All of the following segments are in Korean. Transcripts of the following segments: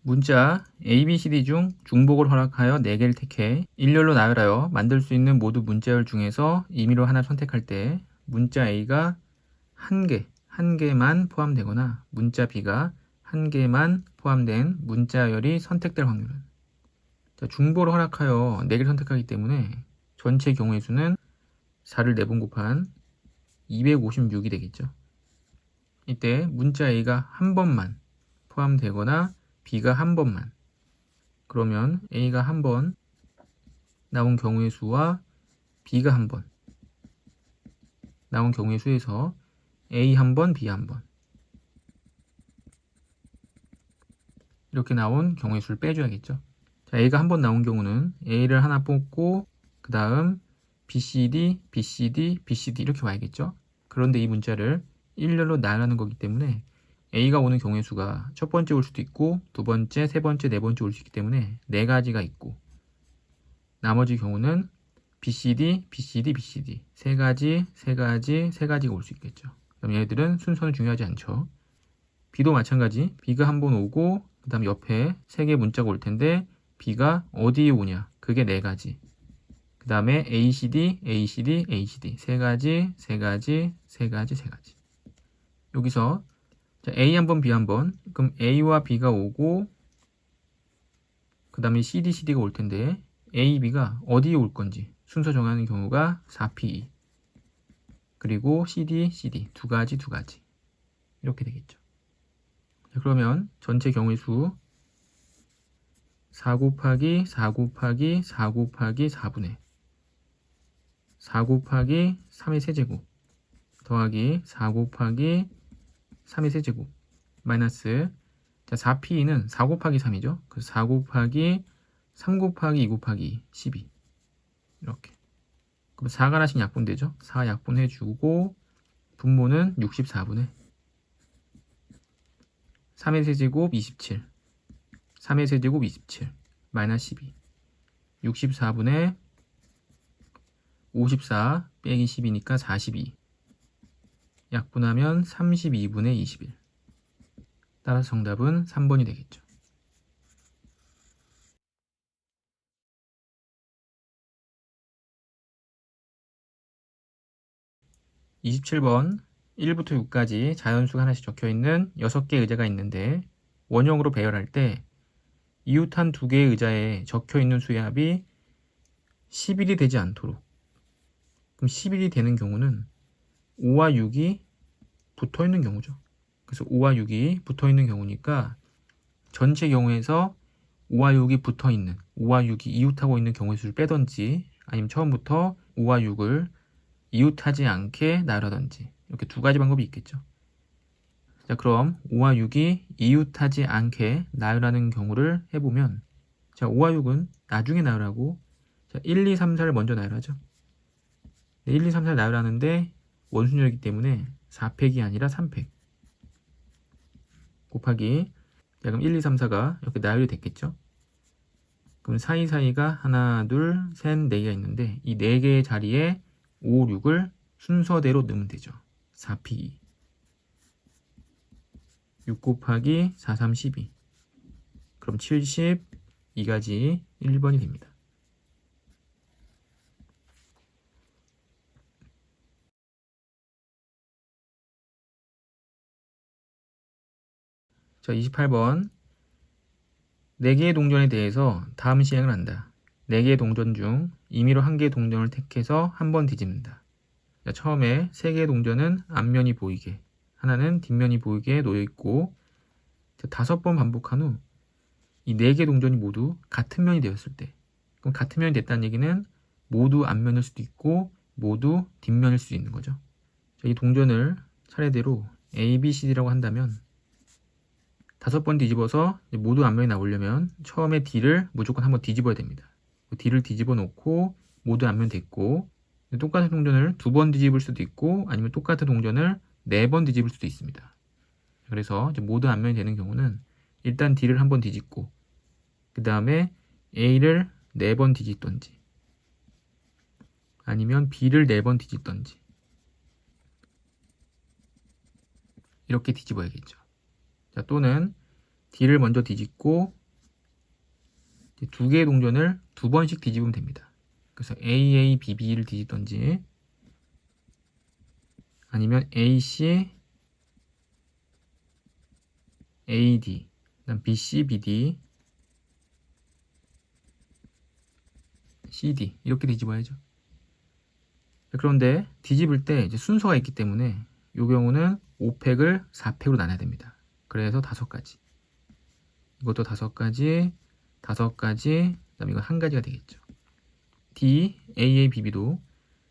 문자 A, B, C, D 중 중복을 허락하여 4개를 택해 일렬로 나열하여 만들 수 있는 모두 문자열 중에서 임의로 하나 선택할 때 문자 A가 한 개만 포함되거나 문자 B가 한 개만 포함된 문자열이 선택될 확률은, 중복을 허락하여 4개를 선택하기 때문에 전체 경우의 수는 4를 4번 곱한 256이 되겠죠. 이때 문자 A가 한 번만 포함되거나 B가 한 번만, 그러면 A가 한 번 나온 경우의 수와 B가 한 번 나온 경우의 수에서 A 한 번, B 한 번 이렇게 나온 경우의 수를 빼줘야겠죠. 자, A가 한 번 나온 경우는 A를 하나 뽑고 그 다음 BCD, BCD, BCD 이렇게 와야겠죠. 그런데 이 문자를 일렬로 나열하는 거기 때문에 A가 오는 경우의 수가 첫 번째 올 수도 있고 두 번째, 세 번째, 네 번째 올 수 있기 때문에 4가지가 있고, 나머지 경우는 BCD, BCD, BCD 세 가지가 올 수 있겠죠. 그럼 얘네들은 순서는 중요하지 않죠. B도 마찬가지, B가 한 번 오고 그 다음 옆에 3개 문자가 올 텐데 B가 어디에 오냐, 그게 4가지. 그 다음에 ACD, ACD, ACD 세 가지. 여기서 자, A 한 번, B 한 번, 그럼 A와 B가 오고 그 다음에 CD, CD가 올 텐데 A, B가 어디에 올 건지 순서 정하는 경우가 4P2 그리고 CD, CD 두 가지 이렇게 되겠죠. 자, 그러면 전체 경우의 수 4 곱하기 4 곱하기 4 곱하기 4분의 4 곱하기 3의 세제곱 더하기 4 곱하기 3의 세제곱 마이너스, 자, 4P는 4 곱하기 3이죠. 그래서 4 곱하기 3 곱하기 2 곱하기 12 이렇게. 그럼 4가 하나씩 약분되죠. 4 약분해주고 분모는 64분의 3의 세제곱 27 3의 세제곱 27 마이너스 12 64분의 54 빼기 10이니까 42 약분하면 32분의 21. 따라서 정답은 3번이 되겠죠. (27번) 1부터 6까지 자연수가 하나씩 적혀있는 6개의 의자가 있는데 원형으로 배열할 때 이웃한 2개의 의자에 적혀있는 수의 합이 11이 되지 않도록, 그럼 11이 되는 경우는 5와 6이 붙어있는 경우죠. 그래서 5와 6이 붙어있는 경우니까 전체 경우에서 5와 6이 붙어있는, 5와 6이 이웃하고 있는 경우의 수를 빼던지 아니면 처음부터 5와 6을 이웃하지 않게 나열하던지 이렇게 2가지 방법이 있겠죠. 자, 그럼 5와 6이 이웃하지 않게 나열하는 경우를 해보면, 자, 5와 6은 나중에 나열하고, 자, 1, 2, 3, 4를 먼저 나열하죠. 1, 2, 3, 4를 나열하는데 원순열이기 때문에 4팩이 아니라 3팩 곱하기, 자, 그럼 1, 2, 3, 4가 이렇게 나열이 됐겠죠. 그럼 사이사이가 하나, 둘, 셋, 4개가 있는데 이 4개의 자리에 5, 6을 순서대로 넣으면 되죠. 4P 6 곱하기 4, 3, 12 그럼 72가지 1번이 됩니다. 자, 28번 4개의 동전에 대해서 다음 시행을 한다. 4개의 동전 중 임의로 1개의 동전을 택해서 한 번 뒤집는다. 자, 처음에 3개의 동전은 앞면이 보이게, 하나는 뒷면이 보이게 놓여있고, 5번 반복한 후 이 4개의 동전이 모두 같은 면이 되었을 때, 그럼 같은 면이 됐다는 얘기는 모두 앞면일 수도 있고 모두 뒷면일 수도 있는 거죠. 자, 이 동전을 차례대로 A, B, C, D라고 한다면 5번 뒤집어서 모두 앞면이 나오려면 처음에 D를 무조건 한번 뒤집어야 됩니다. D를 뒤집어 놓고 모두 앞면 됐고, 똑같은 동전을 2번 뒤집을 수도 있고 아니면 똑같은 동전을 4번 뒤집을 수도 있습니다. 그래서 모두 앞면이 되는 경우는 일단 D를 한번 뒤집고 그 다음에 A를 4번 뒤집던지 아니면 B를 4번 뒤집던지 이렇게 뒤집어야겠죠. 자, 또는 D를 먼저 뒤집고 두 개의 동전을 두 번씩 뒤집으면 됩니다. 그래서 AA, BB를 뒤집던지 아니면 AC, AD, 그다음 BC, BD, CD 이렇게 뒤집어야죠. 그런데 뒤집을 때 이제 순서가 있기 때문에 이 경우는 5팩을 4팩으로 나눠야 됩니다. 그래서 5가지. 이것도 5가지, 5가지, 그다음에 이거 한 가지가 되겠죠. D, AA, BB도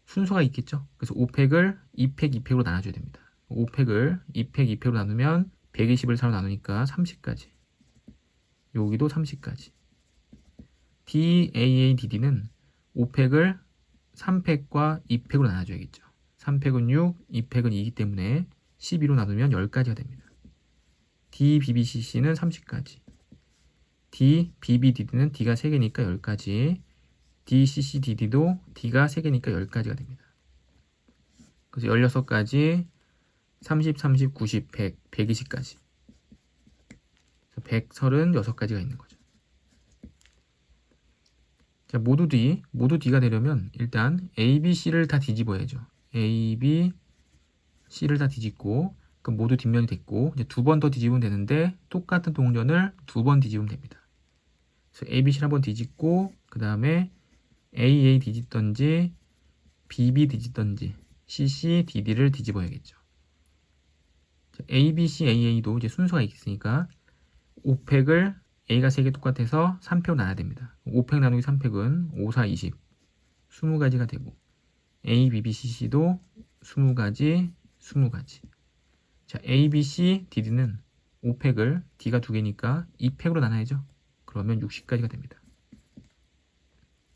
순서가 있겠죠. 그래서 5팩을 2팩, 2팩으로 나눠줘야 됩니다. 5팩을 2팩, 2팩으로 나누면 120을 4로 나누니까 30가지. 여기도 30가지. D, AA, DD는 5팩을 3팩과 2팩으로 나눠줘야겠죠. 3팩은 6, 2팩은 2이기 때문에 12로 나누면 10가지가 됩니다. D, BB, CC는 30가지. D, BB, DD는 D가 3개니까 10가지. D, CC, DD도 D가 3개니까 10가지가 됩니다. 그래서 16가지, 30, 30, 90, 100, 120가지. 136가지가 있는 거죠. 자, 모두 D가 되려면 일단 A, B, C를 다 뒤집어야죠. A, B, C를 다 뒤집고 그럼 모두 뒷면이 됐고 이제 두 번 더 뒤집으면 되는데 똑같은 동전을 두 번 뒤집으면 됩니다. 그래서 A, B, C를 한번 뒤집고 그 다음에 A 뒤집던지 B 뒤집던지 C, D를 뒤집어야겠죠. 자, A, B, C, AA도 이제 순서가 있으니까 5팩을 A가 3개 똑같아서 3팩으로 나눠야 됩니다. 5팩 나누기 3팩은 5, 4, 20 20가지가 되고 A, B, B, C, C도 20가지 20가지. 자, A, B, C, DD는 5팩을 D가 2개니까 2팩으로 나눠야죠. 그러면 60가지가 됩니다.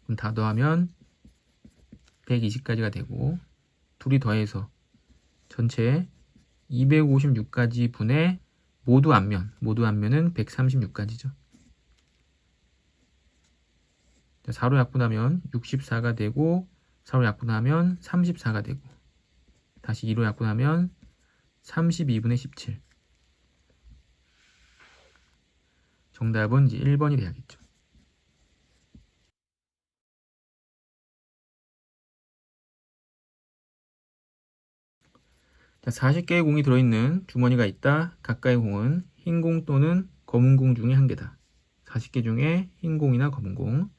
그럼 다 더하면 120가지가 되고 둘이 더해서 전체 256가지 분의 모두 앞면은 136가지죠. 4로 약분하면 64가 되고 4로 약분하면 34가 되고 다시 2로 약분하면 32분의 17. 정답은 이제 1번이 돼야겠죠. 자, 40개의 공이 들어있는 주머니가 있다. 각각의 공은 흰 공 또는 검은 공 중에 한 개다. 40개 중에 흰 공이나 검은 공.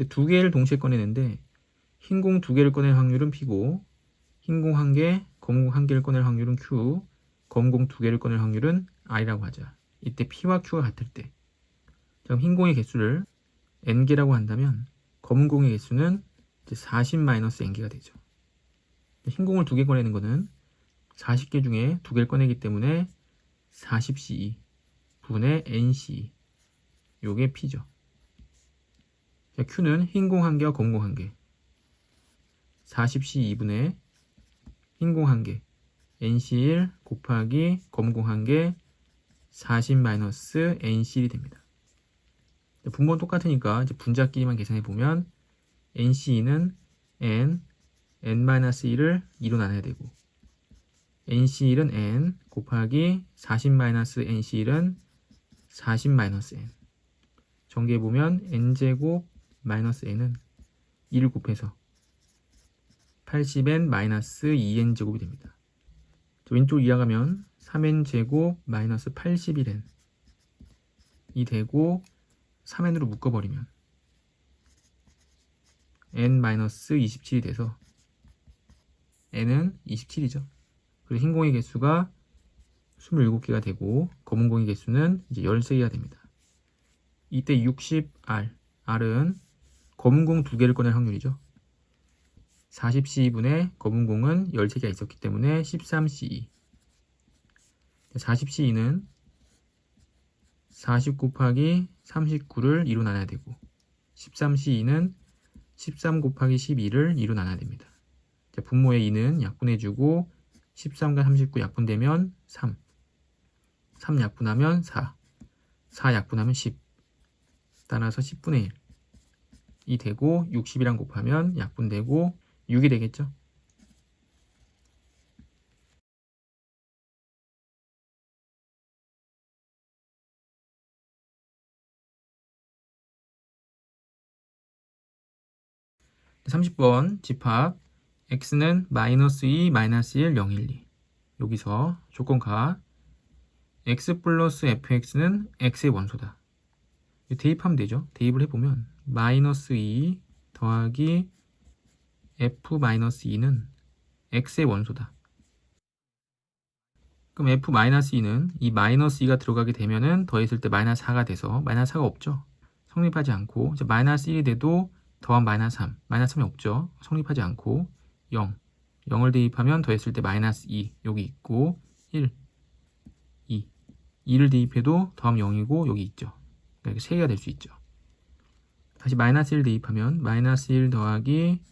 두 개를 동시에 꺼내는데 흰 공 2개를 꺼낼 확률은 P고 흰 공 1개, 검은 공 1개를 꺼낼 확률은 Q, 검은 공 2개를 꺼낼 확률은 I라고 하자. 이때 P와 Q가 같을 때 그럼 흰 공의 개수를 N개라고 한다면 검은 공의 개수는 이제 40-N개가 되죠. 흰 공을 2개 꺼내는 거는 40개 중에 2개를 꺼내기 때문에 40CE 분의 NCE 요게 P죠. 자, Q는 흰 공 1개와 검은 공 1개 40CE 분의 흰 공 1개 NC1 곱하기 검은 공 1개 40-NC1이 됩니다. 분모는 똑같으니까 이제 분자끼리만 계산해 보면 NC2는 N-1을 2로 나눠야 되고 NC1은 N 곱하기 40-NC1은 40-N 정리해보면 N제곱 마이너스 N은 2를 곱해서 80N-2N제곱이 됩니다. 왼쪽 이어가면 3N제곱 마이너스 81N 이 되고 3N으로 묶어버리면 N-27이 돼서 N은 27이죠. 그리고 흰 공의 개수가 27개가 되고 검은 공의 개수는 이제 13개가 됩니다. 이때 60R, R은 검은 공 2개를 꺼낼 확률이죠. 40CE분의 검은 공은 13개가 있었기 때문에 13CE. 40CE는 40 곱하기 39를 2로 나눠야 되고 13CE는 13 곱하기 12를 2로 나눠야 됩니다. 분모의 2는 약분해주고 13과 39 약분되면 3 약분하면 4 약분하면 10 따라서 10분의 1이 되고 60이랑 곱하면 약분되고 6이 되겠죠. 30번 집합 x는 마이너스 2, 마이너스 1, 0, 1, 2. 여기서 조건가 x 플러스 fx는 x의 원소다. 대입하면 되죠. 대입을 해보면 마이너스 2 더하기 f 마이너스 2는 x의 원소다. 그럼 f 마이너스 2는 이 마이너스 2가 들어가게 되면은 더했을 때 마이너스 4가 돼서 마이너스 4가 없죠. 성립하지 않고 이제 마이너스 1이 돼도 더한 마이너스 3, 마이너스 3이 없죠. 성립하지 않고 0, 0을 대입하면 더했을 때 마이너스 2 여기 있고 1, 2, 2를 대입해도 더하면 0이고 여기 있죠. 그러니까 3개가 될 수 있죠. 다시 마이너스 1 대입하면 마이너스 1 더하기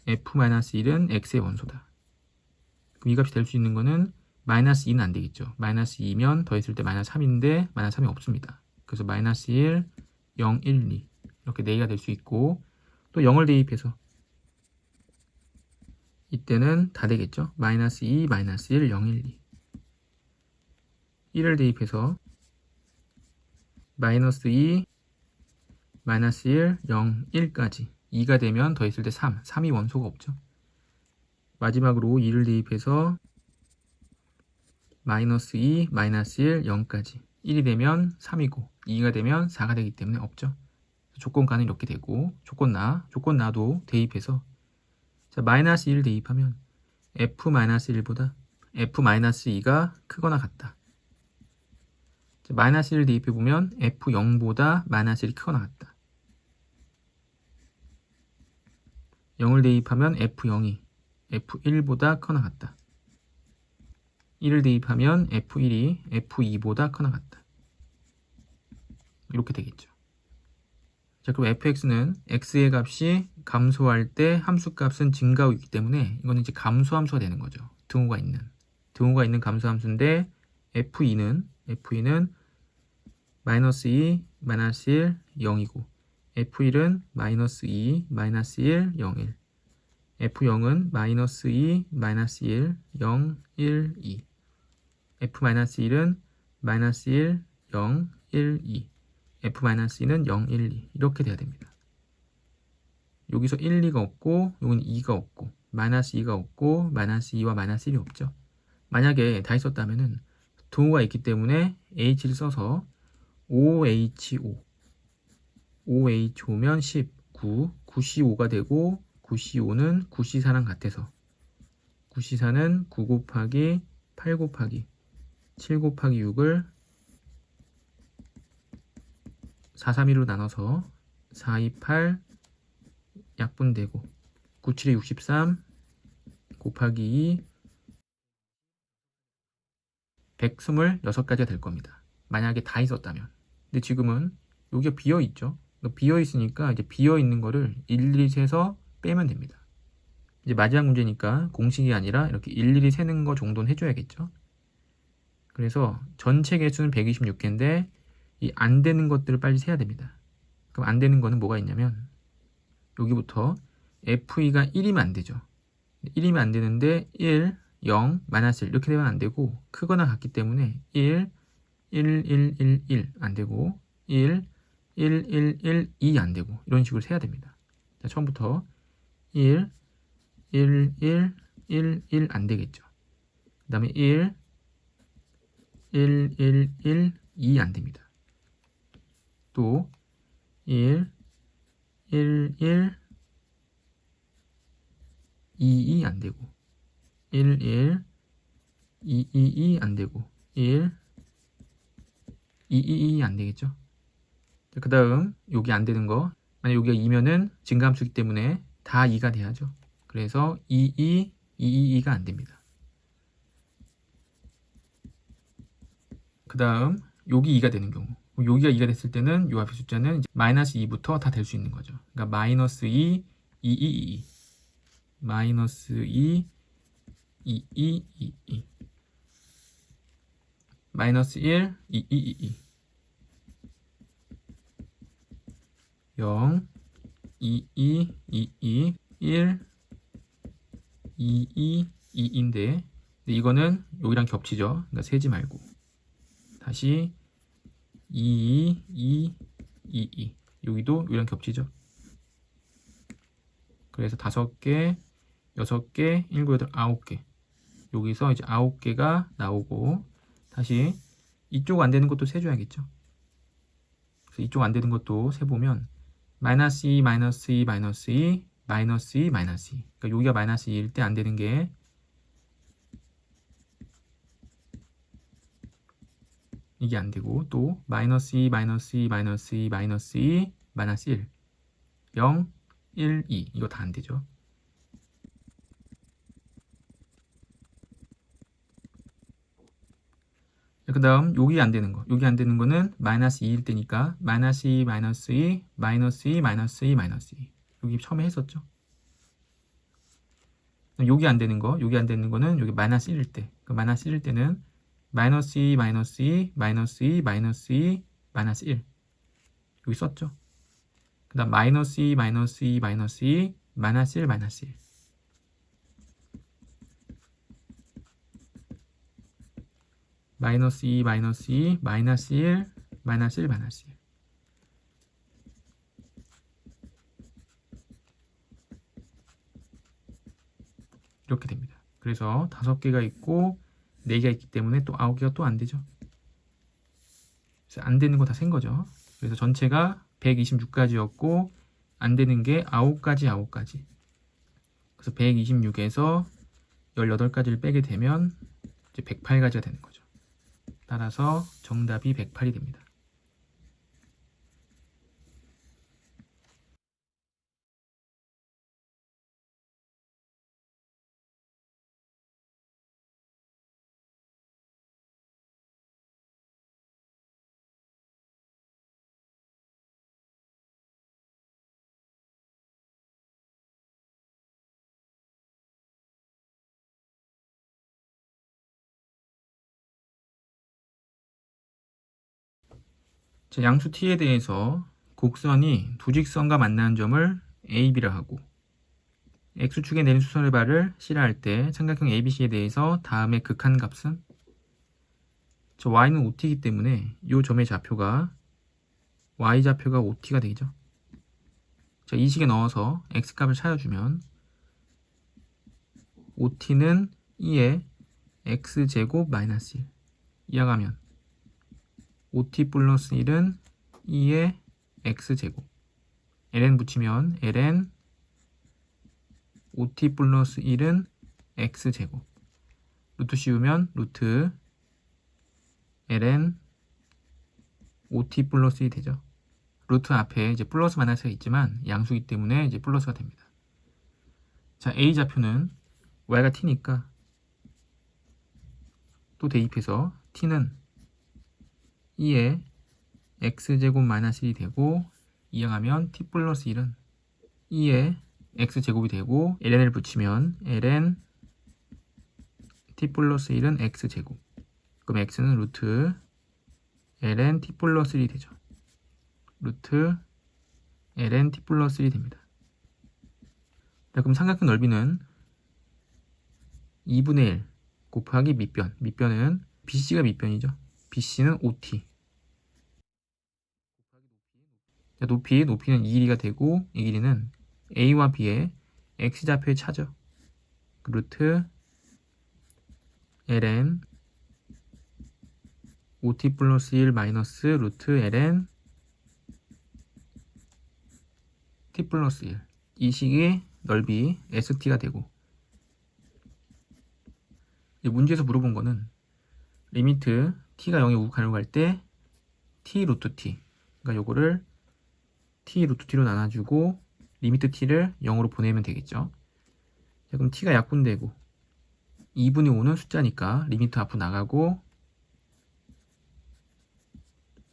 f 마이너스 1은 x의 원소다. 그럼 이 값이 될 수 있는 거는 마이너스 2는 안 되겠죠. 마이너스 2면 더했을 때 마이너스 3인데 마이너스 3이 없습니다. 그래서 마이너스 1, 0, 1, 2 이렇게 4개가 될 수 있고 또 0을 대입해서 이때는 다 되겠죠. 마이너스 2, 마이너스 1, 0, 1, 2 1을 대입해서 마이너스 2, 마이너스 1, 0, 1까지 2가 되면 더했을 때 3, 3이 원소가 없죠. 마지막으로 2를 대입해서 마이너스 2, 마이너스 1, 0까지 1이 되면 3이고 2가 되면 4가 되기 때문에 없죠. 조건가는 이렇게 되고 조건나도 대입해서 자, 마이너스 1 대입하면 f 마이너스 1보다 f 마이너스 2가 크거나 같다. 자, 마이너스 1 대입해보면 f 0보다 마이너스 1이 크거나 같다. 0을 대입하면 f 0이 f1보다 크거나 같다. 1을 대입하면 f1이 f2보다 크거나 같다. 이렇게 되겠죠. 자, 그럼 fx는 x의 값이 감소할 때 함수 값은 증가하고 있기 때문에 이거는 이제 감소함수가 되는 거죠. 등호가 있는 감소함수인데 f2는 마이너스 2, 마이너스 1, 0이고 f1은 마이너스 2, 마이너스 1, 0, 1 f0은 마이너스 2, 마이너스 1, 0, 1, 2 f-1은 마이너스 1, 0, 1, 2 f-2는 0, 1, 2 이렇게 돼야 됩니다. 여기서 1, 2가 없고 여기는 2가 없고 마이너스 2가 없고 마이너스 2와 마이너스 1이 없죠. 만약에 다 있었다면은 등호가 있기 때문에 h를 써서 5ho 5ho면 10, 9, 9c5가 되고 9c5는 9c4랑 같아서 9c4는 9 곱하기 8 곱하기 7 곱하기 6을 4, 3, 1로 나눠서 4, 2, 8 약분되고 9, 7에 63 곱하기 2 126가지가 될 겁니다. 만약에 다 있었다면. 근데 지금은 여기가 비어 있죠. 비어 있으니까 이제 비어 있는 거를 일일이 세서 빼면 됩니다. 이제 마지막 문제니까 공식이 아니라 이렇게 일일이 세는 거 정도는 해줘야겠죠. 그래서 전체 개수는 126개인데 이 안 되는 것들을 빨리 세야 됩니다. 그럼 안 되는 거는 뭐가 있냐면 여기부터 FE가 1이면 안 되죠. 1이면 안 되는데 1, 0, 마이너스 1 이렇게 되면 안 되고 크거나 같기 때문에 1, 1, 1, 1, 1 안 되고 1, 1, 1, 1, 2 안 되고 이런 식으로 세야 됩니다. 자, 처음부터 1, 1, 1, 1, 1 안 되겠죠. 그 다음에 1, 1, 1, 1, 2 안 됩니다. 또 1, 1, 1, 2, 2 안 되고 1, 1, 2, 2, 2 안 되고 1, 2, 2, 2 안 되겠죠. 그 다음 여기 안 되는 거 만약 여기가 2면은 증가함수이기 때문에 다 2가 돼야죠. 그래서 2, 2, 2, 2, 2가 안 됩니다. 그 다음 여기 2가 되는 경우 여기가 2가 됐을 때는 이 앞의 숫자는 이제 마이너스 2부터 다 될 수 있는 거죠. 그러니까 마이너스 2, 2, 2, 2 마이너스 2, 2, 2, 2, 2 마이너스 1, 2, 2, 2, 2 0, 2, 2, 2, 2 1, 2, 2, 2인데 이거는 여기랑 겹치죠. 그러니까 세지 말고 다시 2, 2, 2, 2 여기도 여기랑 겹치죠. 그래서 5개, 6개, 7, 8, 9개. 여기서 이제 9개가 나오고 다시 이쪽 안 되는 것도 세줘야겠죠. 그래서 이쪽 안 되는 것도 세보면 마이너스 2, 마이너스 2, 마이너스 2, 마이너스 2, 마이너스 2. 그러니까 여기가 마이너스 2일 때 안 되는 게 이게 안 되고 또 마이너스 2, 마이너스 2, 마이너스 2, 마이너스 2, 마이너스 1, 0, 1, 2 이거 다 안 되죠. 그 다음 여기 안 되는 거 여기 안 되는 거는 마이너스 2일 때니까 마이너스 2, 마이너스 2, 마이너스 2, 마이너스 2, 마이너스 2 여기 처음에 했었죠. 여기 안 되는 거 여기 안 되는 거는 여기 마이너스 1일 때 마이너스 1일 때는 마이너스 2, 마이너스 2, 마이너스 2, 마이너스 2, 마이너스 1 여기 썼죠. 그 다음 마이너스 2, 마이너스 2, 마이너스 2, 마이너스 1, 마이너스 1 마이너스 2, 마이너스 2, 마이너스 1, 마이너스 1, 마이너스 1 이렇게 됩니다. 그래서 5개가 있고 4개가 있기 때문에 또 9개가 또 안 되죠. 그래서 안 되는 거 다 센 거죠. 그래서 전체가 126가지였고 안 되는 게 9가지, 9가지. 그래서 126에서 18가지를 빼게 되면 이제 108가지가 되는 거죠. 따라서 정답이 108이 됩니다. 자, 양수 t에 대해서 곡선이 두 직선과 만나는 점을 A, B라 하고 X축에 내린 수선의 발을 C라 할 때 삼각형 ABC에 대해서 다음의 극한값은 저 Y는 OT이기 때문에 이 점의 좌표가 Y좌표가 OT가 되죠. 자, 이 식에 넣어서 X값을 찾아주면 OT는 2의 X제곱 마이너스 1 이어가면 OT 플러스 1은 2의 X제곱 ln 붙이면 ln OT 플러스 1은 X제곱 루트 씌우면 루트 ln OT 플러스 1이 되죠. 루트 앞에 이제 플러스 마이너스가 있지만 양수이기 때문에 이제 플러스가 됩니다. 자, A좌표는 Y가 T니까 또 대입해서 T는 2의 X제곱 마이너스 1이 되고 이항하면 T 플러스 1은 2의 X제곱이 되고 ln을 붙이면 ln T 플러스 1은 X제곱 그럼 X는 루트 ln T 플러스 1이 되죠. 루트 ln T 플러스 1이 됩니다. 자, 그럼 삼각형 넓이는 2분의 1 곱하기 밑변 밑변은 BC가 밑변이죠. BC는 OT 자, 높이는 2 길이가 되고 이 길이는 A와 B의 X좌표의 차죠. 루트 ln OT 플러스 1 마이너스 루트 ln T 플러스 1 이 식의 넓이 ST가 되고 문제에서 물어본 거는 리미트 T가 0에 우극하려고 할 때 T 루트 T 그러니까 요거를 T 루트 T로 나눠주고 리미트 T를 0으로 보내면 되겠죠. 자, 그럼 T가 약분되고 2분의 5는 숫자니까 리미트 앞으로 나가고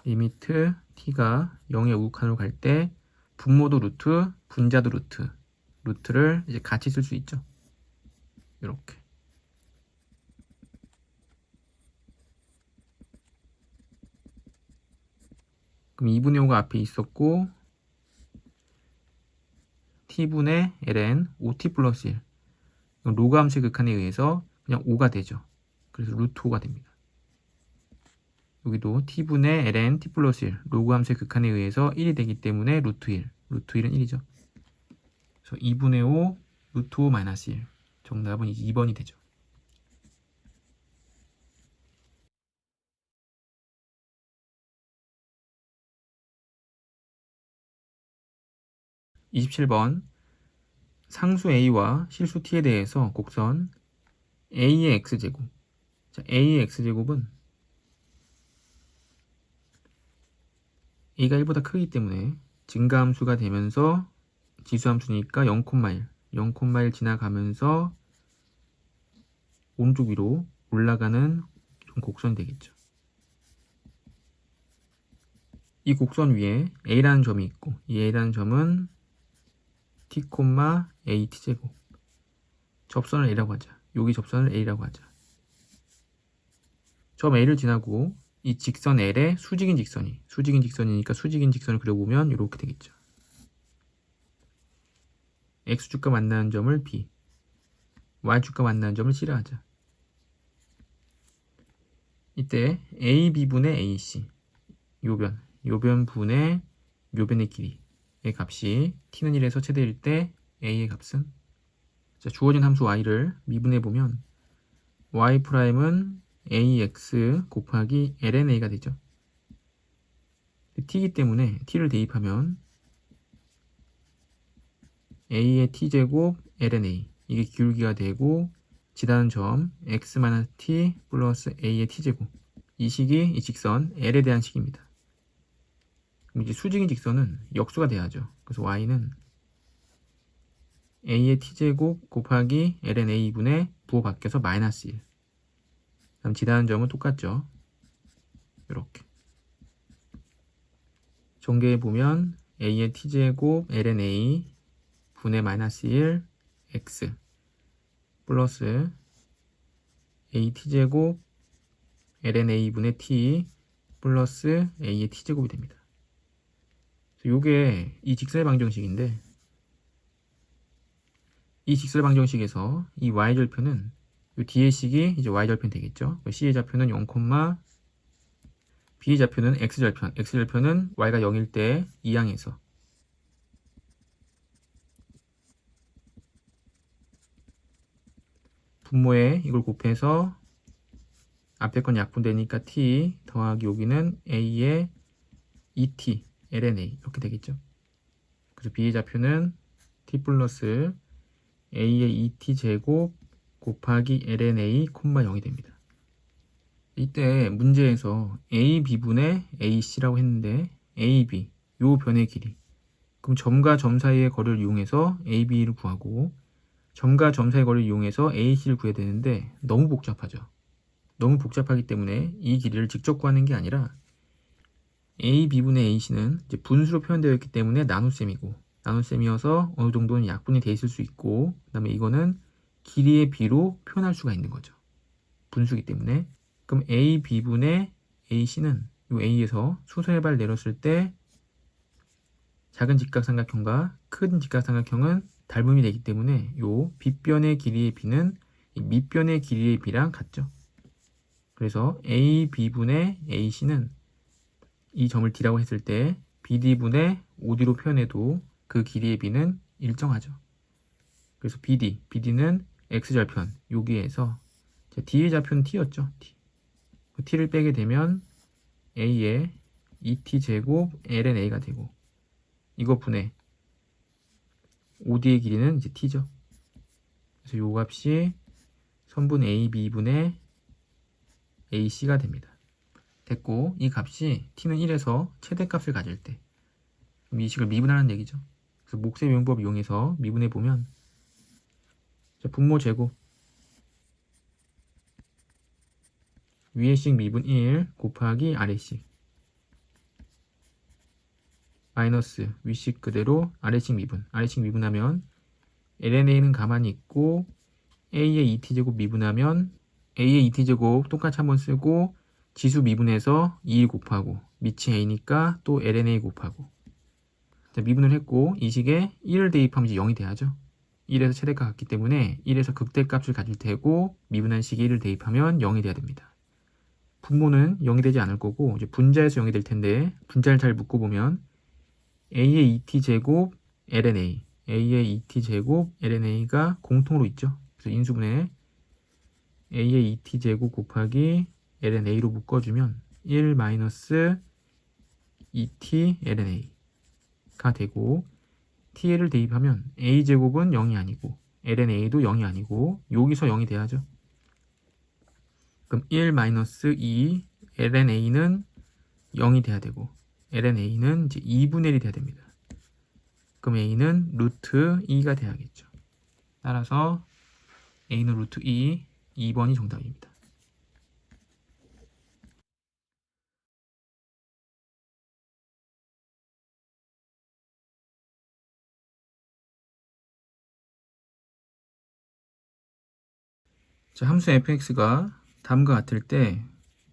리미트 T가 0에 우극하려고 갈 때 분모도 루트, 분자도 루트 루트를 이제 같이 쓸 수 있죠. 이렇게 그럼 2분의 5가 앞에 있었고 t분의 ln 5t 플러스 1 로그 함수의 극한에 의해서 그냥 5가 되죠. 그래서 루트 5가 됩니다. 여기도 t분의 ln t 플러스 1 로그 함수의 극한에 의해서 1이 되기 때문에 루트 1 루트 1은 1이죠. 그래서 2분의 5 루트 5 마이너스 1. 정답은 2번이 되죠. 27번 상수 a와 실수 t에 대해서 곡선 a의 x제곱. 자, a의 x제곱은 a가 1보다 크기 때문에 증가함수가 되면서 지수함수니까 0,1 지나가면서 오른쪽 위로 올라가는 곡선이 되겠죠. 이 곡선 위에 a라는 점이 있고 이 a라는 점은 t, a t제곱. 접선을 a라고 하자. 여기 접선을 a라고 하자. 점 a를 지나고 이 직선 L에 수직인 직선이니까 수직인 직선을 그려보면 이렇게 되겠죠. X축과 만나는 점을 B, Y축과 만나는 점을 C라 하자. 이때 AB분의 AC, 요변분의 요변의 길이의 값이 T는 1에서 최대일 때 A의 값은, 자, 주어진 함수 Y를 미분해보면 Y'은 AX 곱하기 LNA가 되죠. T이기 때문에 T를 대입하면 A의 T제곱 LNA, 이게 기울기가 되고 지다는 점 X-T 플러스 A의 T제곱, 이 식이 이 직선 L에 대한 식입니다. 그럼 이제 수직인 직선은 역수가 돼야죠. 그래서 Y는 A의 T제곱 곱하기 LNA분의 부호 바뀌어서 마이너스 1. 다음 지다는 점은 똑같죠. 이렇게 전개해보면 A의 T제곱 LNA 분의 마이너스 1 X 플러스 A T제곱 LNA 분의 T 플러스 A의 T제곱이 됩니다. 요게 이 직선의 방정식인데, 이 직선의 방정식에서 이 Y절편은 요 뒤의 식이 이제 Y절편 되겠죠. C의 좌표는 0, B의 좌표는 X절편. X절편은 Y가 0일 때 2항에서 분모에 이걸 곱해서 앞에 건 약분되니까 T 더하기 여기는 A의 ET, LNA 이렇게 되겠죠. 그래서 B의 좌표는 T 플러스 A의 ET 제곱 곱하기 LNA, 0이 됩니다. 이때 문제에서 A, B분의 AC라고 했는데 A, B, 요 변의 길이. 그럼 점과 점 사이의 거리를 이용해서 A, B를 구하고 점과 점 사이의 거리를 이용해서 AC를 구해야 되는데 너무 복잡하죠. 너무 복잡하기 때문에 이 길이를 직접 구하는 게 아니라 A, B분의 AC는 이제 분수로 표현되어 있기 때문에 나눗셈이고, 나눗셈이어서 어느 정도는 약분이 돼 있을 수 있고, 그 다음에 이거는 길이의 B로 표현할 수가 있는 거죠. 분수기 때문에. 그럼 A, B분의 AC는 이 A에서 수소의 발 내렸을 때 작은 직각삼각형과 큰 직각삼각형은 닮음이 되기 때문에 이 빗변의 길이의 B는 이 밑변의 길이의 B랑 같죠. 그래서 A, B분의 AC는 이 점을 D라고 했을 때 BD분의 OD로 표현해도 그 길이의 B는 일정하죠. 그래서 BD는 X절편, 여기에서 D의 좌표는 T였죠. T를 빼게 되면 A의 ET제곱 LNA가 되고, 이거 분의 OD의 길이는 이제 T죠. 그래서 요 값이 선분 AB분의 AC가 됩니다. 됐고, 이 값이 T는 1에서 최대값을 가질 때, 이 식을 미분하는 얘기죠. 그래서 몫의 미분법 이용해서 미분해보면, 분모 제곱 위의 식 미분 1 곱하기 아래식 마이너스 위식 그대로 아래식 미분하면 LNA는 가만히 있고 A의 ET제곱 미분하면 A의 ET제곱 똑같이 한번 쓰고 지수 미분해서 2일 곱하고 밑이 A니까 또 LNA 곱하고, 자, 미분을 했고 이 식에 1을 대입하면 이제 0이 돼야죠. 1에서 최대값 같기 때문에 1에서 극대값을 가질 테고 미분한 식에 1을 대입하면 0이 돼야 됩니다. 분모는 0이 되지 않을 거고 이제 분자에서 0이 될 텐데 분자를 잘 묶어보면 A의 ET 제곱 LNA, a의 2t 제곱 ln a가 공통으로 있죠. 그래서 인수분해 a의 2t 제곱 곱하기 ln a로 묶어주면 1 마이너스 2t ln a가 되고 t를 대입하면 a 제곱은 0이 아니고 ln a도 0이 아니고 여기서 0이 돼야죠. 그럼 1 마이너스 2 ln a는 0이 돼야 되고 ln a는 이제 2분의 1이 돼야 됩니다. 그럼 a는 루트 2가 돼야겠죠. 따라서 a는 루트 2, 2번이 정답입니다. 자, 함수 fx가 다음과 같을 때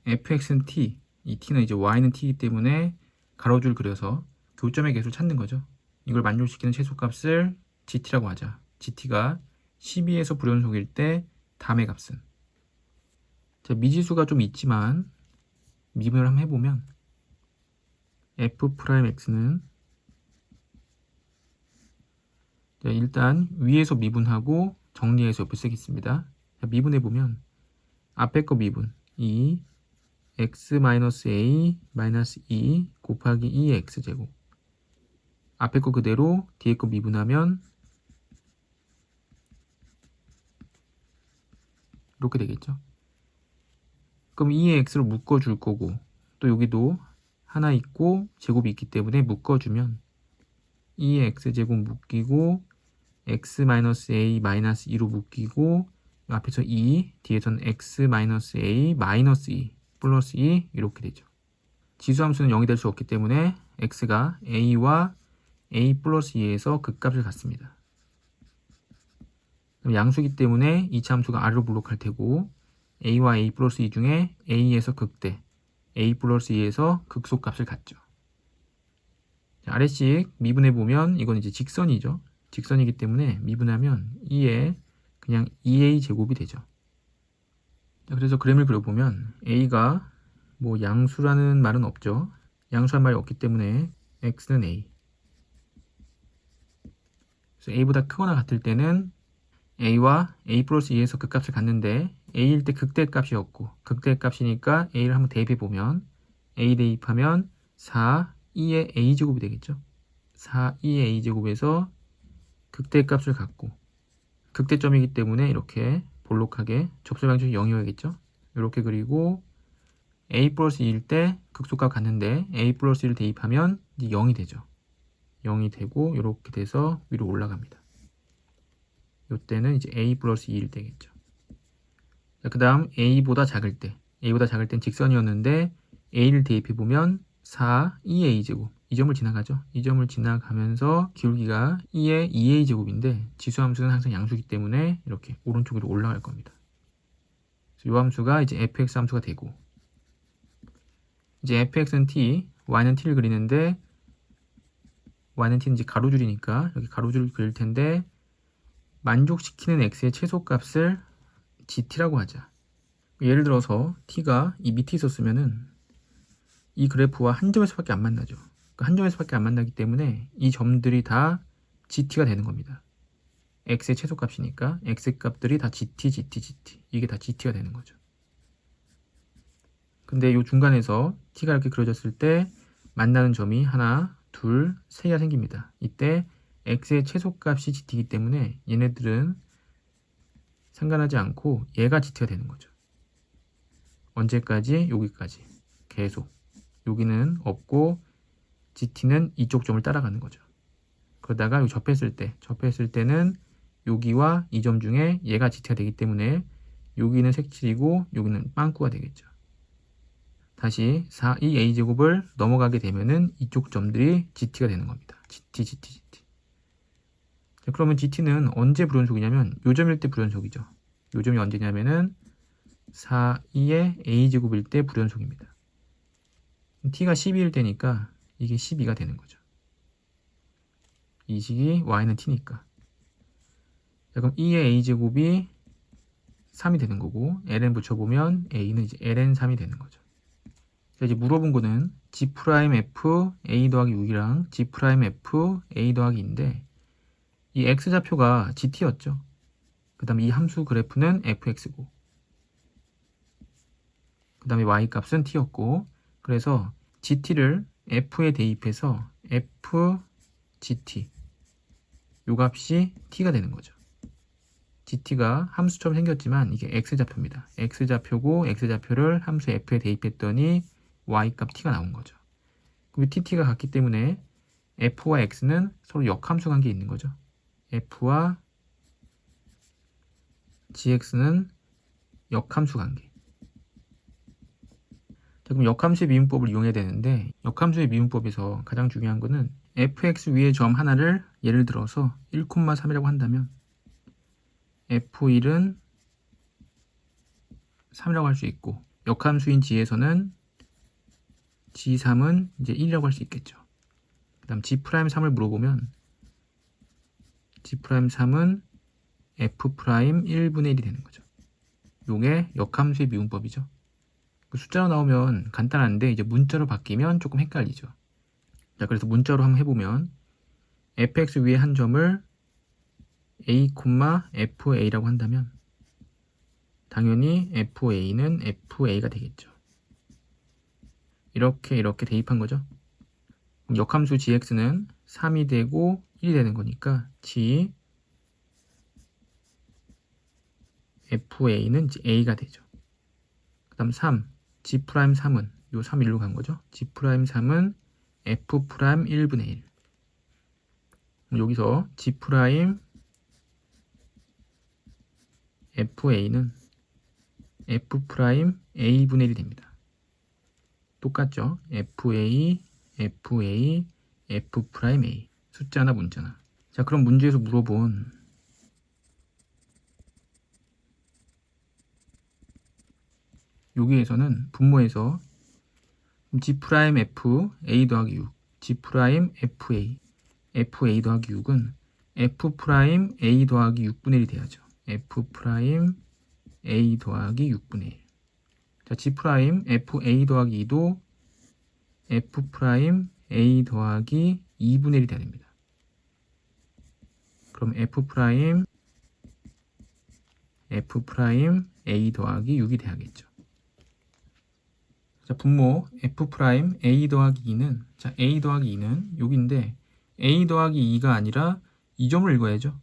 fx는 t, 이 t는 이제 y는 t이기 때문에 가로줄 그려서 교점의 개수를 찾는 거죠. 이걸 만족시키는 최소값을 gt라고 하자. gt가 12에서 불연속일 때 다음의 값은, 자, 미지수가 좀 있지만 미분을 한번 해보면 f'x는 일단 위에서 미분하고 정리해서 옆에 쓰겠습니다. 자, 미분해보면 앞에 거 미분 2 x-a 마이너스 2 곱하기 2x제곱, 앞에 거 그대로 뒤에 거 미분하면 이렇게 되겠죠. 그럼 2의 x를 묶어줄 거고 또 여기도 하나 있고 제곱이 있기 때문에 묶어주면 2의 x제곱 묶이고 x-a 마이너스 2로 묶이고 앞에서 2, 뒤에서는 x-a 마이너스 2 플러스 2 이렇게 되죠. 지수함수는 0이 될 수 없기 때문에 x가 a와 a 플러스 2에서 극값을 갖습니다. 양수이기 때문에 이차함수가 아래로 블록할 테고 a와 a 플러스 2 중에 a에서 극대, a 플러스 2에서 극소값을 갖죠. 아래씩 미분해보면 이건 이제 직선이죠. 직선이기 때문에 미분하면 2에 그냥 2a 제곱이 되죠. 그래서 그림을 그려보면 a가 뭐 양수라는 말은 없죠. 양수란 말이 없기 때문에 x는 a. 그래서 a보다 크거나 같을 때는 a와 a 플러스 2에서 극값을 갖는데 a일 때 극대값이었고 극대값이니까 a를 한번 대입해보면 a 대입하면 4, 2의 a제곱이 되겠죠. 4, 2의 a제곱에서 극대값을 갖고 극대점이기 때문에 이렇게 볼록하게 접수 방식이 0이어야겠죠. 이렇게 그리고 a 플러스 2일 때 극소값 갖는데 a 플러스 1을 대입하면 이제 0이 되죠. 0이 되고 이렇게 돼서 위로 올라갑니다. 이때는 이제 a 플러스 2일 때겠죠. 그 다음 a보다 작을 때, a보다 작을 땐 직선이었는데 a를 대입해보면 4, 2a 제곱, 이 점을 지나가죠. 이 점을 지나가면서 기울기가 2의 2a 제곱인데 지수함수는 항상 양수이기 때문에 이렇게 오른쪽으로 올라갈 겁니다. 이 함수가 이제 fx 함수가 되고, 이제 fx는 t, y는 t를 그리는데 y는 t는 이제 가로줄이니까 여기 가로줄을 그릴 텐데 만족시키는 x의 최소값을 gt라고 하자. 예를 들어서 t가 이 밑에 있었으면은 이 그래프와 한 점에서밖에 안 만나죠. 한 점에서밖에 안 만나기 때문에 이 점들이 다 gt가 되는 겁니다. x의 최소값이니까 x 값들이 다 gt, gt, gt, 이게 다 gt가 되는 거죠. 근데 이 중간에서 t가 이렇게 그려졌을 때 만나는 점이 하나, 둘, 세 개가 생깁니다. 이때 x의 최소값이 gt이기 때문에 얘네들은 상관하지 않고 얘가 gt가 되는 거죠. 언제까지? 여기까지 계속. 여기는 없고 gt는 이쪽 점을 따라가는 거죠. 그러다가 여기 접했을 때는 여기와 이 점 중에 얘가 gt가 되기 때문에 여기는 색칠이고 여기는 빵꾸가 되겠죠. 다시 4, 2a제곱을 넘어가게 되면은 이쪽 점들이 gt가 되는 겁니다. gt, gt, gt. 자, 그러면 gt는 언제 불연속이냐면 요 점일 때 불연속이죠. 요 점이 언제냐면은 4, 2의 a제곱일 때 불연속입니다. t가 12일 때니까 이게 12가 되는 거죠. 이 식이 y는 t니까. 자, 그럼 2의 a제곱이 3이 되는 거고 ln 붙여보면 a는 이제 ln 3이 되는 거죠. 자, 이제 물어본 거는 G'F A 더하기 6이랑 G'F A 더하기 2인데 이 x좌표가 gt였죠. 그 다음에 이 함수 그래프는 fx고, 그 다음에 y값은 t였고, 그래서 gt를 f에 대입해서 fgt, 요 값이 t가 되는 거죠. gt가 함수처럼 생겼지만 이게 x좌표입니다. x좌표고 x좌표를 함수 f에 대입했더니 y값 t가 나온 거죠. 그럼 tt가 같기 때문에 f와 x는 서로 역함수 관계에 있는 거죠. f와 gx는 역함수 관계. 자, 그럼 역함수의 미분법을 이용해야 되는데, 역함수의 미분법에서 가장 중요한 거는 fx 위의 점 하나를 예를 들어서 1,3이라고 한다면 f1은 3이라고 할 수 있고, 역함수인 g에서는 g3은 이제 1이라고 할 수 있겠죠. 그 다음 g'3을 물어보면 g'3은 f'1분의 1이 되는 거죠. 요게 역함수의 미분법이죠. 숫자로 나오면 간단한데 이제 문자로 바뀌면 조금 헷갈리죠. 자, 그래서 문자로 한번 해보면 fx 위에 한 점을 a, fa라고 한다면 당연히 fa는 fa가 되겠죠. 이렇게 대입한 거죠. 역함수 gx는 3이 되고 1이 되는 거니까 g fa는 이제 a가 되죠. 그 다음 3, g'3은 요 3 1로 간 거죠. g'3은 f'1분의 1. 여기서 g', fa는 f', a분의 1이 됩니다. 똑같죠? fa, fa, f', 숫자나 문자나. 자, 그럼 문제에서 물어본 여기에서는 분모에서 g', f, a 더하기 6, g', fa, fa 더하기 6은 f', a 더하기 6분의 1이 돼야죠. f', a 더하기 6분의 1. 자, g', fa 더하기 2도 f', a 더하기 2분의 1이 돼야 됩니다. 그럼 f', a 더하기 6이 돼야겠죠. 자, 분모 f', a 더하기 2는, 자, a 더하기 2는 여기인데 a 더하기 2가 아니라 이 점을 읽어야죠.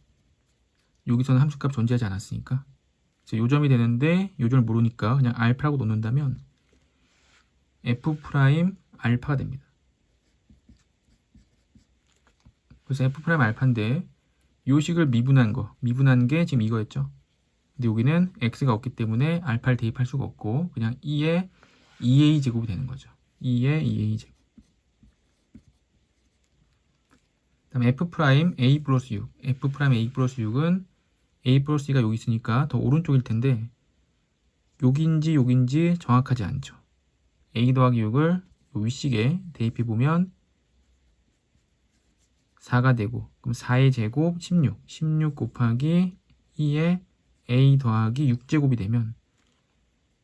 여기서는 함수값 존재하지 않았으니까. 요 점이 되는데 요 점을 모르니까 그냥 알파라고 놓는다면 f' 알파가 됩니다. 그래서 f' 알파인데 요 식을 미분한 게 지금 이거였죠. 근데 여기는 x가 없기 때문에 알파를 대입할 수가 없고 그냥 2의 2a 제곱이 되는 거죠. 2의 2a 제곱. 그다음에 f' a 플러스 6. f' a 플러스 6은 a 플러스 2가 여기 있으니까 더 오른쪽일 텐데 여긴지 정확하지 않죠. a 더하기 6을 윗식에 대입해 보면 4가 되고 그럼 4의 제곱 16 곱하기 2의 a 더하기 6제곱이 되면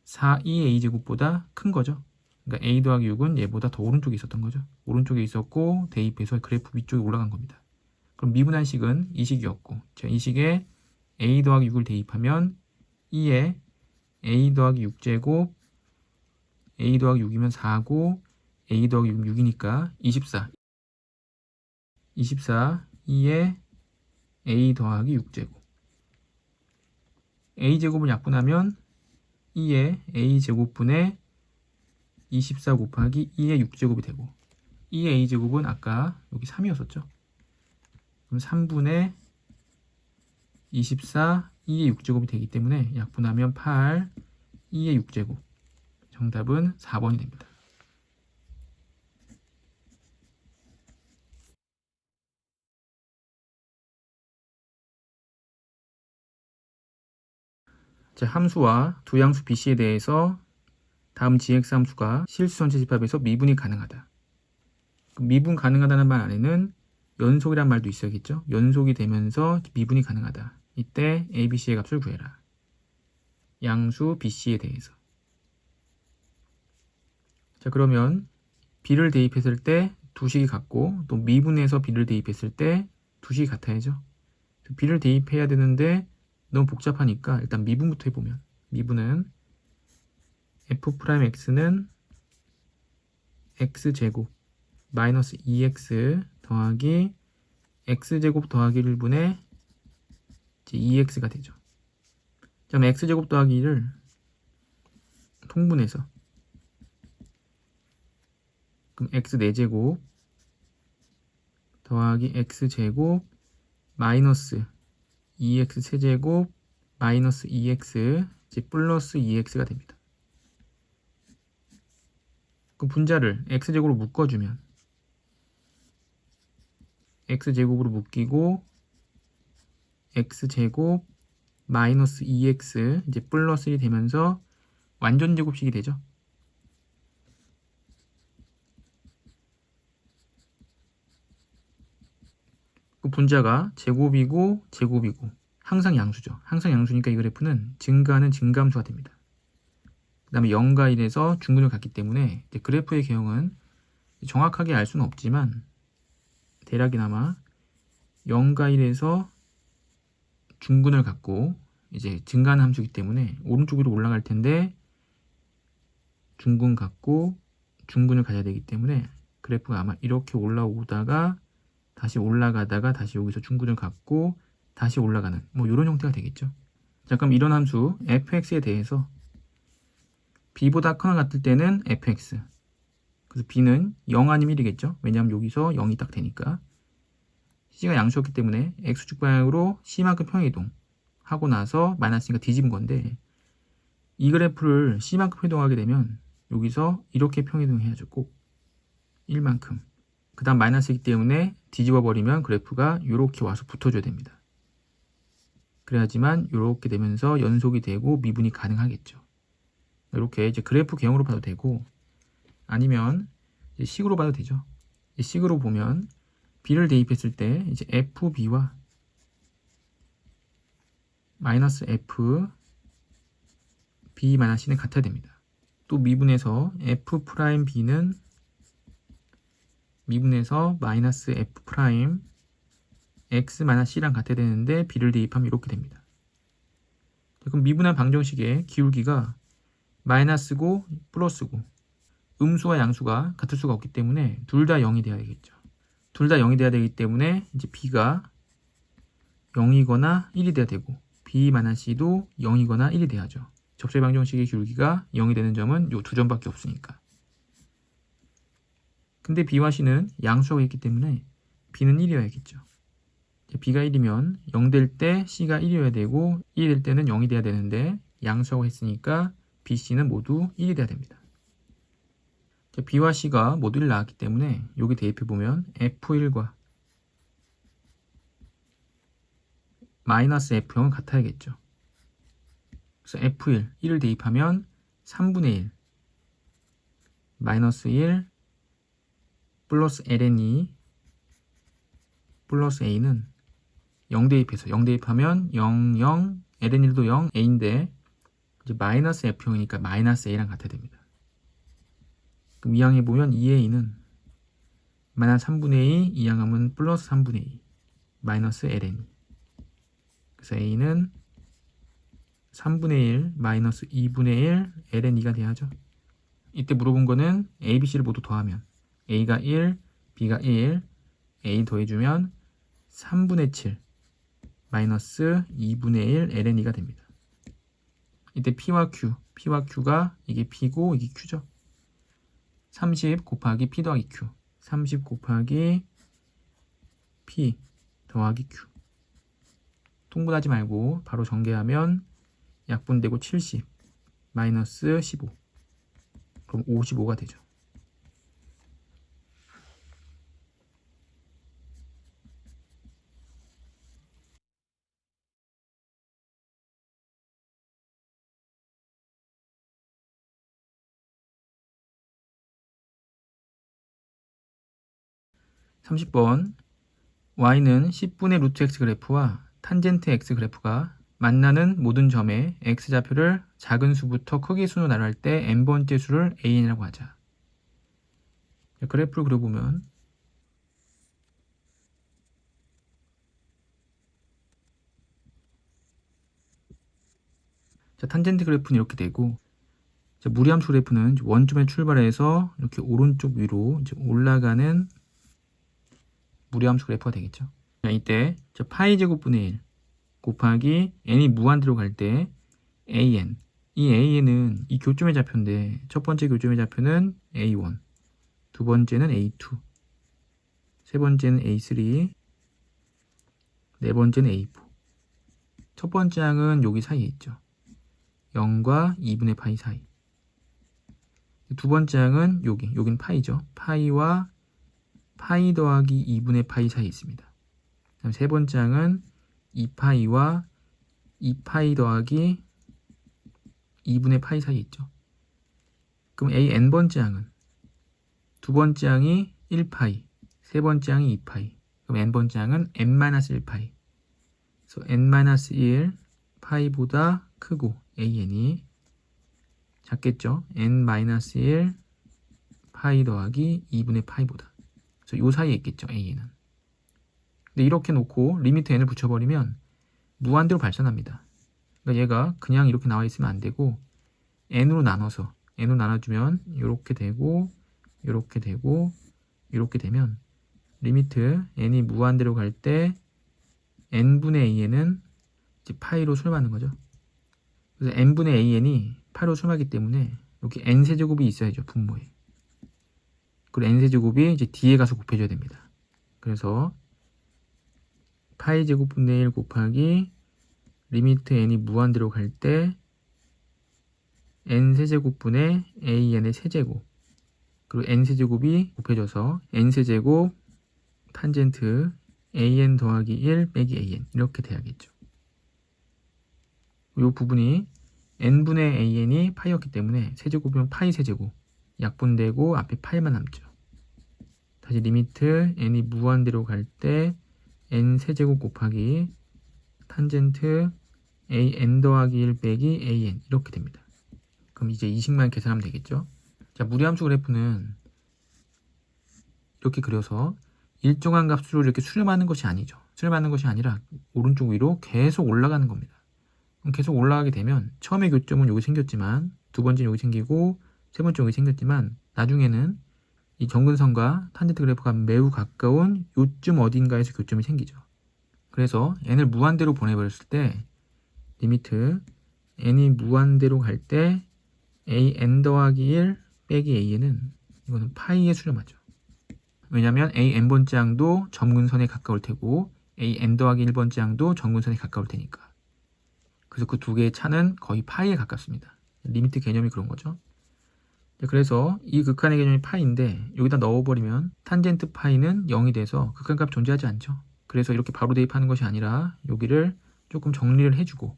4, 2의 a제곱보다 큰 거죠. 그러니까 a 더하기 6은 얘보다 더 오른쪽에 있었던 거죠. 오른쪽에 있었고 대입해서 그래프 위쪽에 올라간 겁니다. 그럼 미분한 식은 이 식이었고 자, 이 식에 a 더하기 6을 대입하면 2의 a 더하기 6제곱 a 더하기 6이면 4고 a 더하기 6은 6이니까 24 2의 a 더하기 6제곱 a제곱을 약분하면 2의 a제곱분의 24 곱하기 2의 6제곱이 되고 2의 a제곱은 아까 여기 3이었었죠. 그럼 3분의 24 2의 6제곱이 되기 때문에 약분하면 8 2의 6제곱 정답은 4번이 됩니다. 자, 함수와 두 양수 BC에 대해서 다음 gx 함수가 실수 전체 집합에서 미분이 가능하다. 미분 가능하다는 말 안에는 연속이란 말도 있어야겠죠. 연속이 되면서 미분이 가능하다. 이때 ABC의 값을 구해라. 양수 BC에 대해서. 자, 그러면 B를 대입했을 때 두 식이 같고 또 미분해서 B를 대입했을 때 두 식이 같아야죠. b를 대입해야 되는데 너무 복잡하니까 일단 미분부터 해보면, 미분은 f'x는 x제곱 마이너스 2x 더하기 x제곱 더하기 1분의 2x가 되죠. 자, 그럼 x제곱 더하기 1을 통분해서, 그럼 x 4제곱 더하기 x제곱 마이너스 2x 세제곱 마이너스 2x 이제 플러스 2x가 됩니다. 그럼 분자를 x제곱으로 묶어주면 x제곱으로 묶이고 x제곱 마이너스 2x 이제 플러스 1이 되면서 완전 제곱식이 되죠. 그 분자가 제곱이고 제곱이고 항상 양수죠. 항상 양수니까 이 그래프는 증가하는 증감수가 됩니다. 그 다음에 0과 1에서 중근을 갖기 때문에 이제 그래프의 개형은 정확하게 알 수는 없지만 대략이나마 0과 1에서 중근을 갖고 이제 증가하는 함수이기 때문에 오른쪽으로 올라갈 텐데 중근 갖고 중근을 가져야 되기 때문에 그래프가 아마 이렇게 올라오다가 다시 올라가다가 다시 여기서 중근을 갖고 다시 올라가는 뭐 이런 형태가 되겠죠. 자, 그럼 이런 함수 fx에 대해서 b보다 크거나 같을 때는 fx, 그래서 b는 0 아니면 1이겠죠. 왜냐하면 여기서 0이 딱 되니까. c가 양수였기 때문에 x축 방향으로 c만큼 평행이동 하고 나서 마이너스니까 뒤집은 건데, 이 그래프를 c만큼 회동하게 되면 여기서 이렇게 평행이동해야죠. 꼭 1만큼. 그 다음 마이너스이기 때문에 뒤집어 버리면 그래프가 이렇게 와서 붙어줘야 됩니다. 그래야지만 이렇게 되면서 연속이 되고 미분이 가능하겠죠. 이렇게 이제 그래프 개형으로 봐도 되고, 아니면 이제 식으로 봐도 되죠. 식으로 보면 b를 대입했을 때 이제 fb와 마이너스 f b 마이너스 c는 같아야 됩니다. 또 미분에서 f'b는 미분에서 마이너스 f' x 마이너스 c랑 같아야 되는데 b를 대입하면 이렇게 됩니다. 그럼 미분한 방정식의 기울기가 마이너스고 플러스고 음수와 양수가 같을 수가 없기 때문에 둘 다 0이 돼야 되겠죠. 둘 다 0이 돼야 되기 때문에 이제 b가 0이거나 1이 돼야 되고 b 마이너스 c도 0이거나 1이 돼야죠. 접세 방정식의 기울기가 0이 되는 점은 요 두 점밖에 없으니까. 근데 b와 c는 양수하고 있기 때문에 b는 1이어야겠죠. b가 1이면 0 될 때 c가 1이어야 되고 1이 될 때는 0이 돼야 되는데 양수하고 했으니까 b, c는 모두 1이 돼야 됩니다. b와 c가 모두 1 나왔기 때문에 여기 대입해보면 f1과 마이너스 f0은 같아야겠죠. 그래서 f1, 1을 대입하면 3분의 1 마이너스 1 플러스 ln2 플러스 a는 0 대입해서 0 대입하면 0, 0, ln1도 0, a인데 이제 마이너스 f0이니까 마이너스 a랑 같아야 됩니다. 그럼 이항에 보면 2a는 마이너스 3분의 2, 이항하면 플러스 3분의 2 마이너스 ln2. 그래서 a는 3분의 1 마이너스 2분의 1 ln2가 돼야죠. 이때 물어본 거는 a, b, c를 모두 더하면 a가 1, b가 1, a 더해주면 3분의 7 마이너스 2분의 1 ln2가 됩니다. 이때 p와 q가 이게 p고 이게 q죠. 30 곱하기 p 더하기 q 30 곱하기 p 더하기 q 통분하지 말고 바로 전개하면 약분되고 70 마이너스 15 그럼 55가 되죠. (30번) y는 10분의 루트 x 그래프와 탄젠트 x 그래프가 만나는 모든 점에 x좌표를 작은 수부터 크기 순으로 나열할 때 n번째 수를 an이라고 하자. 그래프를 그려보면 자, 탄젠트 그래프는 이렇게 되고, 자, 무리함수 그래프는 원점에 출발해서 이렇게 오른쪽 위로 이제 올라가는 무리함수 그래프가 되겠죠. 자, 이때 자, 파이 제곱분의 1 곱하기 n이 무한대로 갈 때 an, 이 an은 이 교점의 좌표인데 첫 번째 교점의 좌표는 a1, 두 번째는 a2, 세 번째는 a3, 네 번째는 a4. 첫 번째 항은 여기 사이에 있죠. 0과 2분의 파이 사이. 두 번째 항은 여긴 파이죠. 파이와 파이 더하기 2분의 파이 사이에 있습니다. 그다음 세 번째 항은 2파이와 2파이 더하기 2분의 파이 사이에 있죠. 그럼 n번째 항은 두 번째 항이 1파이, 세 번째 항이 2파이. 그럼 n번째 항은 n-1파이. 그래서 n-1 파이보다 크고 an이 작겠죠. n-1 파이 더하기 2분의 파이보다. 그래서 요 사이에 있겠죠. an은. 근데 이렇게 놓고 리미트 n을 붙여버리면 무한대로 발산합니다. 그러니까 얘가 그냥 이렇게 나와 있으면 안 되고 n으로 나눠주면 이렇게 되고 이렇게 되고 이렇게 되면 리미트 n이 무한대로 갈 때 n분의 an은 이제 파이로 수렴하는 거죠. 그래서 n분의 an이 파이로 수렴하기 때문에 여기 n세제곱이 있어야죠. 분모에. 그리고 n세제곱이 이제 뒤에 가서 곱해줘야 됩니다. 그래서 파이 제곱분의 1 곱하기 리미트 n이 무한대로 갈 때 n세제곱분의 an의 세제곱, 그리고 n세제곱이 곱해져서 n세제곱 탄젠트 an 더하기 1 빼기 an 이렇게 돼야겠죠. 이 부분이 n분의 an이 파이였기 때문에 세제곱이면 파이 세제곱 약분되고 앞에 파이만 남죠. 다시 리미트 n이 무한대로 갈 때 n 세제곱 곱하기 탄젠트 an 더하기 1 빼기 an 이렇게 됩니다. 그럼 이제 이 식만 계산하면 되겠죠. 자, 무리함수 그래프는 이렇게 그려서 일정한 값으로 이렇게 수렴하는 것이 아니죠. 수렴하는 것이 아니라 오른쪽 위로 계속 올라가는 겁니다. 그럼 계속 올라가게 되면 처음에 교점은 여기 생겼지만 두 번째는 여기 생기고 세 번째 여기 생겼지만 나중에는 이 정근선과 탄젠트 그래프가 매우 가까운 요쯤 어딘가에서 교점이 생기죠. 그래서 n을 무한대로 보내버렸을 때 리미트 n이 무한대로 갈 때 an 더하기 1 빼기 an은 이거는 파이에 수렴하죠. 왜냐하면 an번째 항도 점근선에 가까울 테고 an 더하기 1번째 항도 점근선에 가까울 테니까. 그래서 그 두 개의 차는 거의 파이에 가깝습니다. 리미트 개념이 그런 거죠. 그래서 이 극한의 개념이 파이인데 여기다 넣어버리면 탄젠트 파이는 0이 돼서 극한값 존재하지 않죠. 그래서 이렇게 바로 대입하는 것이 아니라 여기를 조금 정리를 해주고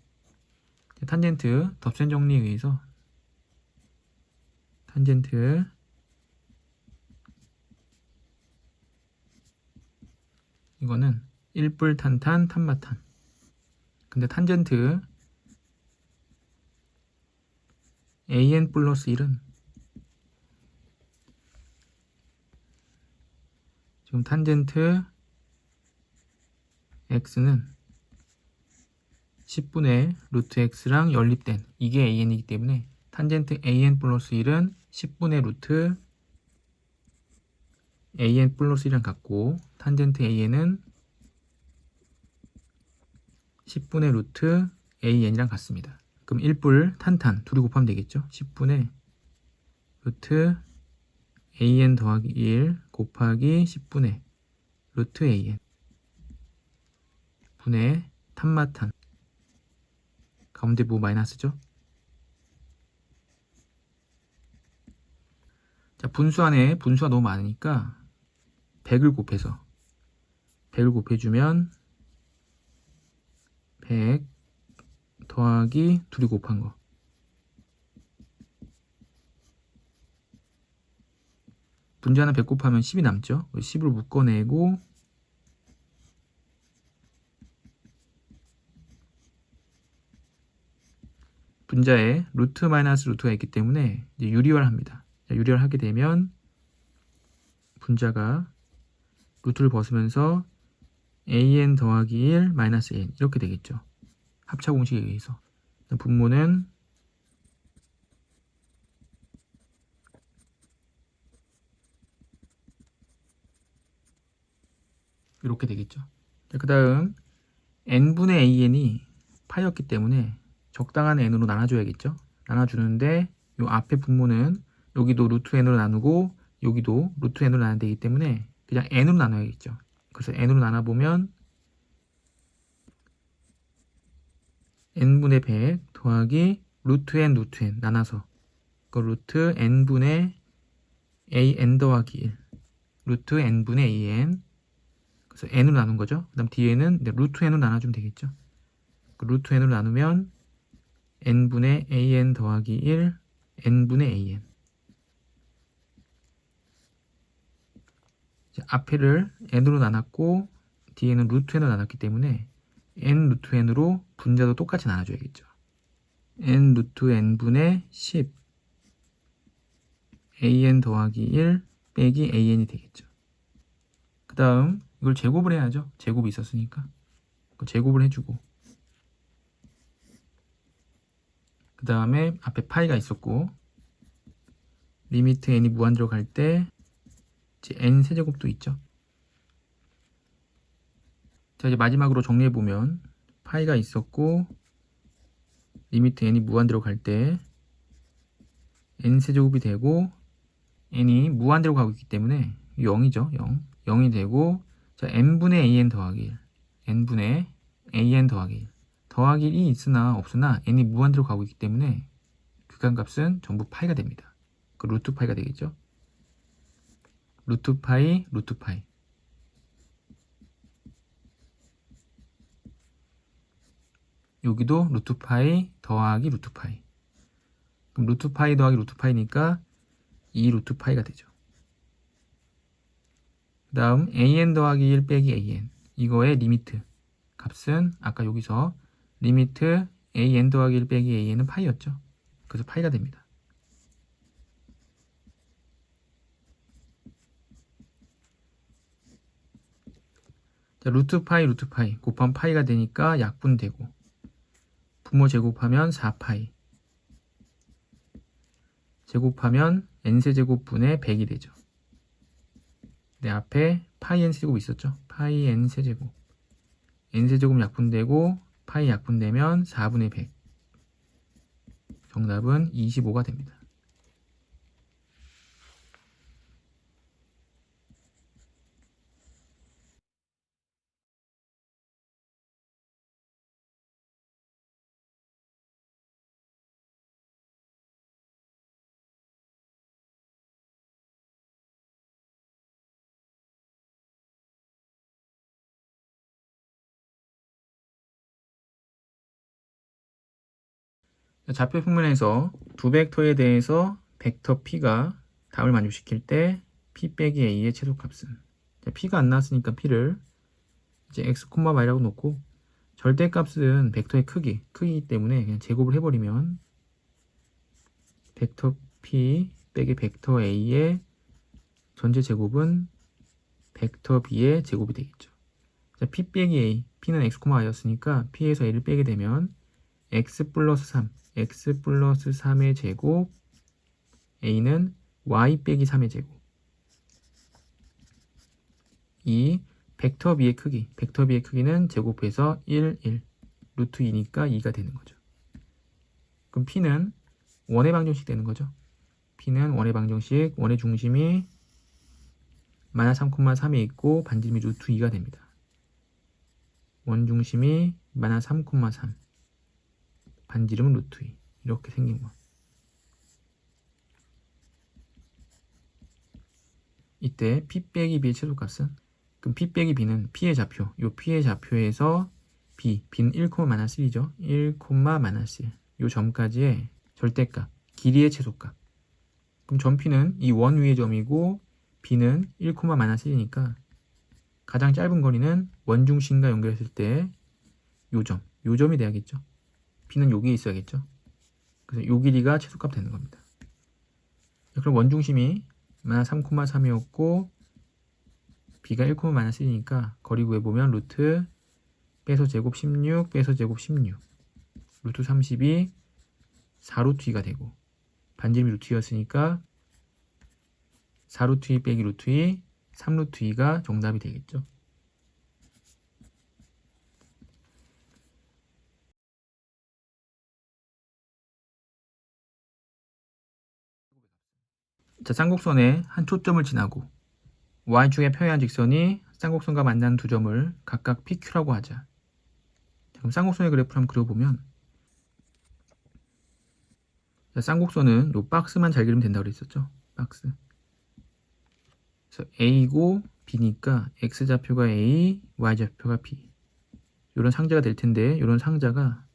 탄젠트 덧셈 정리에 의해서 탄젠트 이거는 1뿔 탄탄 탄마탄. 근데 탄젠트 an 플러스 1은 지금 탄젠트 x는 10분의 루트 x랑 연립된 이게 an이기 때문에 탄젠트 an 플러스 1은 10분의 루트 an 플러스 1이랑 같고 탄젠트 an은 10분의 루트 an이랑 같습니다. 그럼 1뿔 탄탄 둘이 곱하면 되겠죠. 10분의 루트 an 더하기 1 곱하기 10분의 루트 an 분의 탄마탄 가운데 뭐 마이너스죠. 자, 분수 안에 분수가 너무 많으니까 100을 곱해주면 100 더하기 둘이 곱한 거 분자 하나 100 곱하면 10이 남죠. 10을 묶어내고 분자에 루트 마이너스 루트가 있기 때문에 이제 유리화를 합니다. 자, 유리화를 하게 되면 분자가 루트를 벗으면서 an 더하기 1 마이너스 n 이렇게 되겠죠. 합차 공식에 의해서 분모는 이렇게 되겠죠. 그 다음 n분의 an이 파이였기 때문에 적당한 n으로 나눠줘야겠죠. 나눠주는데 요 앞에 분모는 여기도 루트 n으로 나누고 여기도 루트 n으로 나눠야 되기 때문에 그냥 n으로 나눠야겠죠. 그래서 n으로 나눠보면 n분의 100 더하기 루트 n 나눠서 그 루트 n분의 an 더하기 1 루트 n분의 an 그래서 n으로 나눈 거죠. 그 다음 뒤에는 루트 n으로 나눠주면 되겠죠. 그 루트 n으로 나누면 n분의 an 더하기 1 n분의 an 앞에를 n으로 나눴고 뒤에는 루트 n으로 나눴기 때문에 n 루트 n으로 분자도 똑같이 나눠줘야겠죠. n 루트 n분의 10 an 더하기 1 빼기 an이 되겠죠. 그 다음 이걸 제곱을 해야죠. 제곱이 있었으니까 제곱을 해주고 그 다음에 앞에 파이가 있었고 리미트 n이 무한대로 갈 때 이제 n 세제곱도 있죠. 자, 이제 마지막으로 정리해보면 파이가 있었고 리미트 n이 무한대로 갈 때 n 세제곱이 되고 n이 무한대로 가고 있기 때문에 0이죠. 0이 되고 자, n분의 an 더하기 1 n분의 an 더하기 1 더하기 1이 있으나 없으나 n이 무한대로 가고 있기 때문에 극한값은 전부 파이가 됩니다. 그 루트 파이가 되겠죠. 루트 파이 여기도 루트 파이 더하기 루트 파이 그럼 루트 파이 더하기 루트 파이니까 2 루트 파이가 되죠. 그 다음 an 더하기 1 빼기 an 이거의 리미트 값은 아까 여기서 리미트 an 더하기 1 빼기 an은 파이였죠. 그래서 파이가 됩니다. 자, 루트 파이 곱하면 파이가 되니까 약분되고 분모 제곱하면 4파이 제곱하면 n세제곱분의 100이 되죠. 내 앞에 파이 n세제곱 있었죠. 파이 n세제곱 n세제곱 약분되고 파이 약분되면 4분의 100 정답은 25가 됩니다. 좌표 평면에서 두 벡터에 대해서 벡터 P가 답을 만족시킬 때 P 빼기 A의 최소값은 P가 안 나왔으니까 P를 이제 x, y라고 놓고 절대값은 벡터의 크기이기 때문에 그냥 제곱을 해버리면 벡터 P 빼기 벡터 A의 전체 제곱은 벡터 B의 제곱이 되겠죠. 자, P 빼기 A, P는 x, y였으니까 P에서 A를 빼게 되면 x 플러스 3, x 플러스 3의 제곱 A는 y 빼기 3의 제곱 이 벡터 B의 크기는 제곱해서 1, 루트 2니까 2가 되는 거죠. 그럼 P는 원의 방정식 되는 거죠. P는 원의 방정식, 원의 중심이 마이너스 3,3에 있고 반지름이 루트 2가 됩니다. 원 중심이 마이너스 3,3 반지름은 루트 2 이렇게 생긴 거. 이때 P 빼기 B의 최소값은 그럼 P 빼기 B는 P의 좌표, 요 P의 좌표에서 B는 1,-1이죠. 1,-1. 요 점까지의 절대값, 길이의 최소값. 그럼 점 P는 이 원 위의 점이고 B는 1,-1이니까 가장 짧은 거리는 원중심과 연결했을 때 요 점이 돼야겠죠. B는 여기에 있어야겠죠. 그래서 요 길이가 최소값 되는 겁니다. 그럼 원중심이 마이너스 3,3이었고 B가 1,-1이니까 거리 구해보면 루트 빼서 제곱 16 빼서 제곱 16 루트 32 4루트 2가 되고 반지름이 루트 2였으니까 4루트 2 빼기 루트 2 3루트 2가 정답이 되겠죠. 자, 쌍곡선에 한 초점을 지나고 y축의 평행한 직선이 쌍곡선과 만나는 두 점을 각각 PQ라고 하자. 자, 그럼 쌍곡선의 그래프를 한번 그려보면, 자, 쌍곡선은 요 박스만 잘 그리면 된다고 그랬었죠. 박스. 그래서 A고 B니까 X좌표가 A, Y좌표가 B. 이런 상자가 될 텐데, 이런 상자가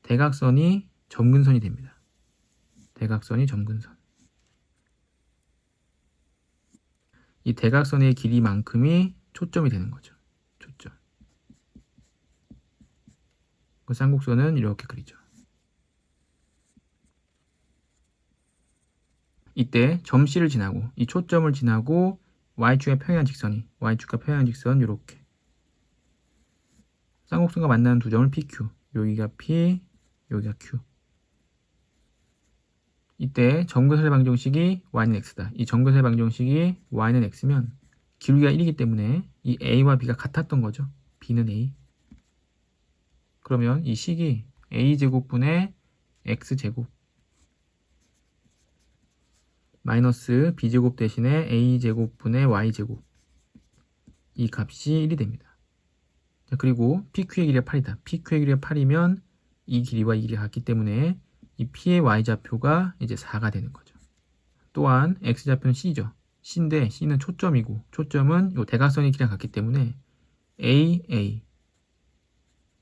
대각선이 점근선이 됩니다. 대각선이 점근선. 이 대각선의 길이만큼이 초점이 되는 거죠. 초점. 그 쌍곡선은 이렇게 그리죠. 이때 점 C를 지나고 이 초점을 지나고 Y축의 평행한 직선이 Y축과 평행한 직선 이렇게 쌍곡선과 만나는 두 점을 PQ. 여기가 P, 여기가 Q. 이때 점근선의 방정식이 y는 x다. 이 점근선의 방정식이 y는 x면 기울기가 1이기 때문에 이 a와 b가 같았던 거죠. b는 a. 그러면 이 식이 a제곱분의 x제곱 마이너스 b제곱 대신에 a제곱분의 y제곱, 이 값이 1이 됩니다. 자, 그리고 pq의 길이가 8이다. pq의 길이가 8이면 이 길이와 이 길이가 같기 때문에 이 p의 y좌표가 이제 4가 되는 거죠. 또한 x좌표는 c죠. c인데 c는 초점이고, 초점은 이 대각선의 길이랑 같기 때문에 a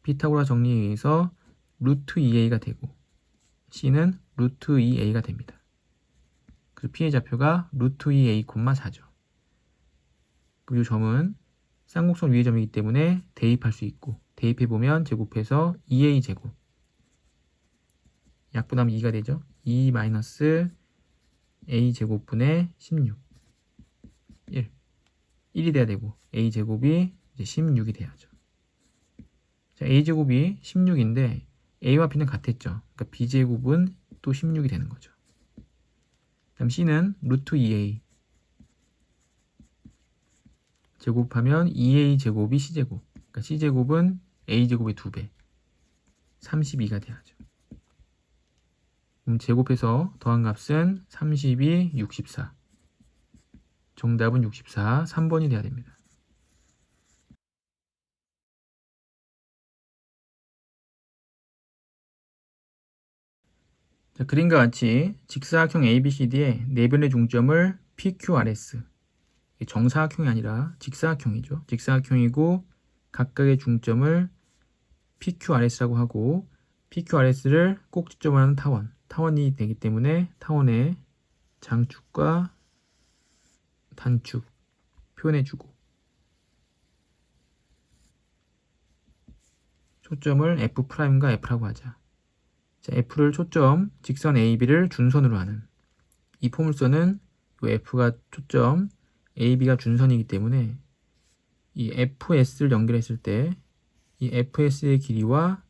피타고라 정리에 의해서 루트 2a가 되고 c는 루트 2a가 됩니다. 그래서 p의 좌표가 루트 2a, 4죠. 그리고 이 점은 쌍곡선 위의 점이기 때문에 대입할 수 있고, 대입해보면 제곱해서 2a 제곱, 약분하면 2가 되죠. 2 마이너스 a 제곱분의 16, 1이 돼야 되고 a 제곱이 이제 16이 돼야죠. 자, a 제곱이 16인데 a와 b는 같았죠. 그러니까 b 제곱은 또 16이 되는 거죠. 그다음 c는 루트 2a 제곱하면 2a 제곱이 c 제곱. 그러니까 c 제곱은 a 제곱의 2배, 32가 돼야죠. 그럼 제곱해서 더한 값은 32, 64. 정답은 64, 3번이 돼야 됩니다. 자, 그림과 같이 직사각형 ABCD의 네 변의 중점을 PQRS, 정사각형이 아니라 직사각형이죠. 직사각형이고 각각의 중점을 PQRS라고 하고, PQRS를 꼭지점으로 하는 타원이 되기 때문에 타원의 장축과 단축 표현해주고, 초점을 F'과 F라고 하자. 자, F를 초점, 직선 AB를 준선으로 하는 이 포물선은 F가 초점, AB가 준선이기 때문에 이 FS를 연결했을 때 이 FS의 길이와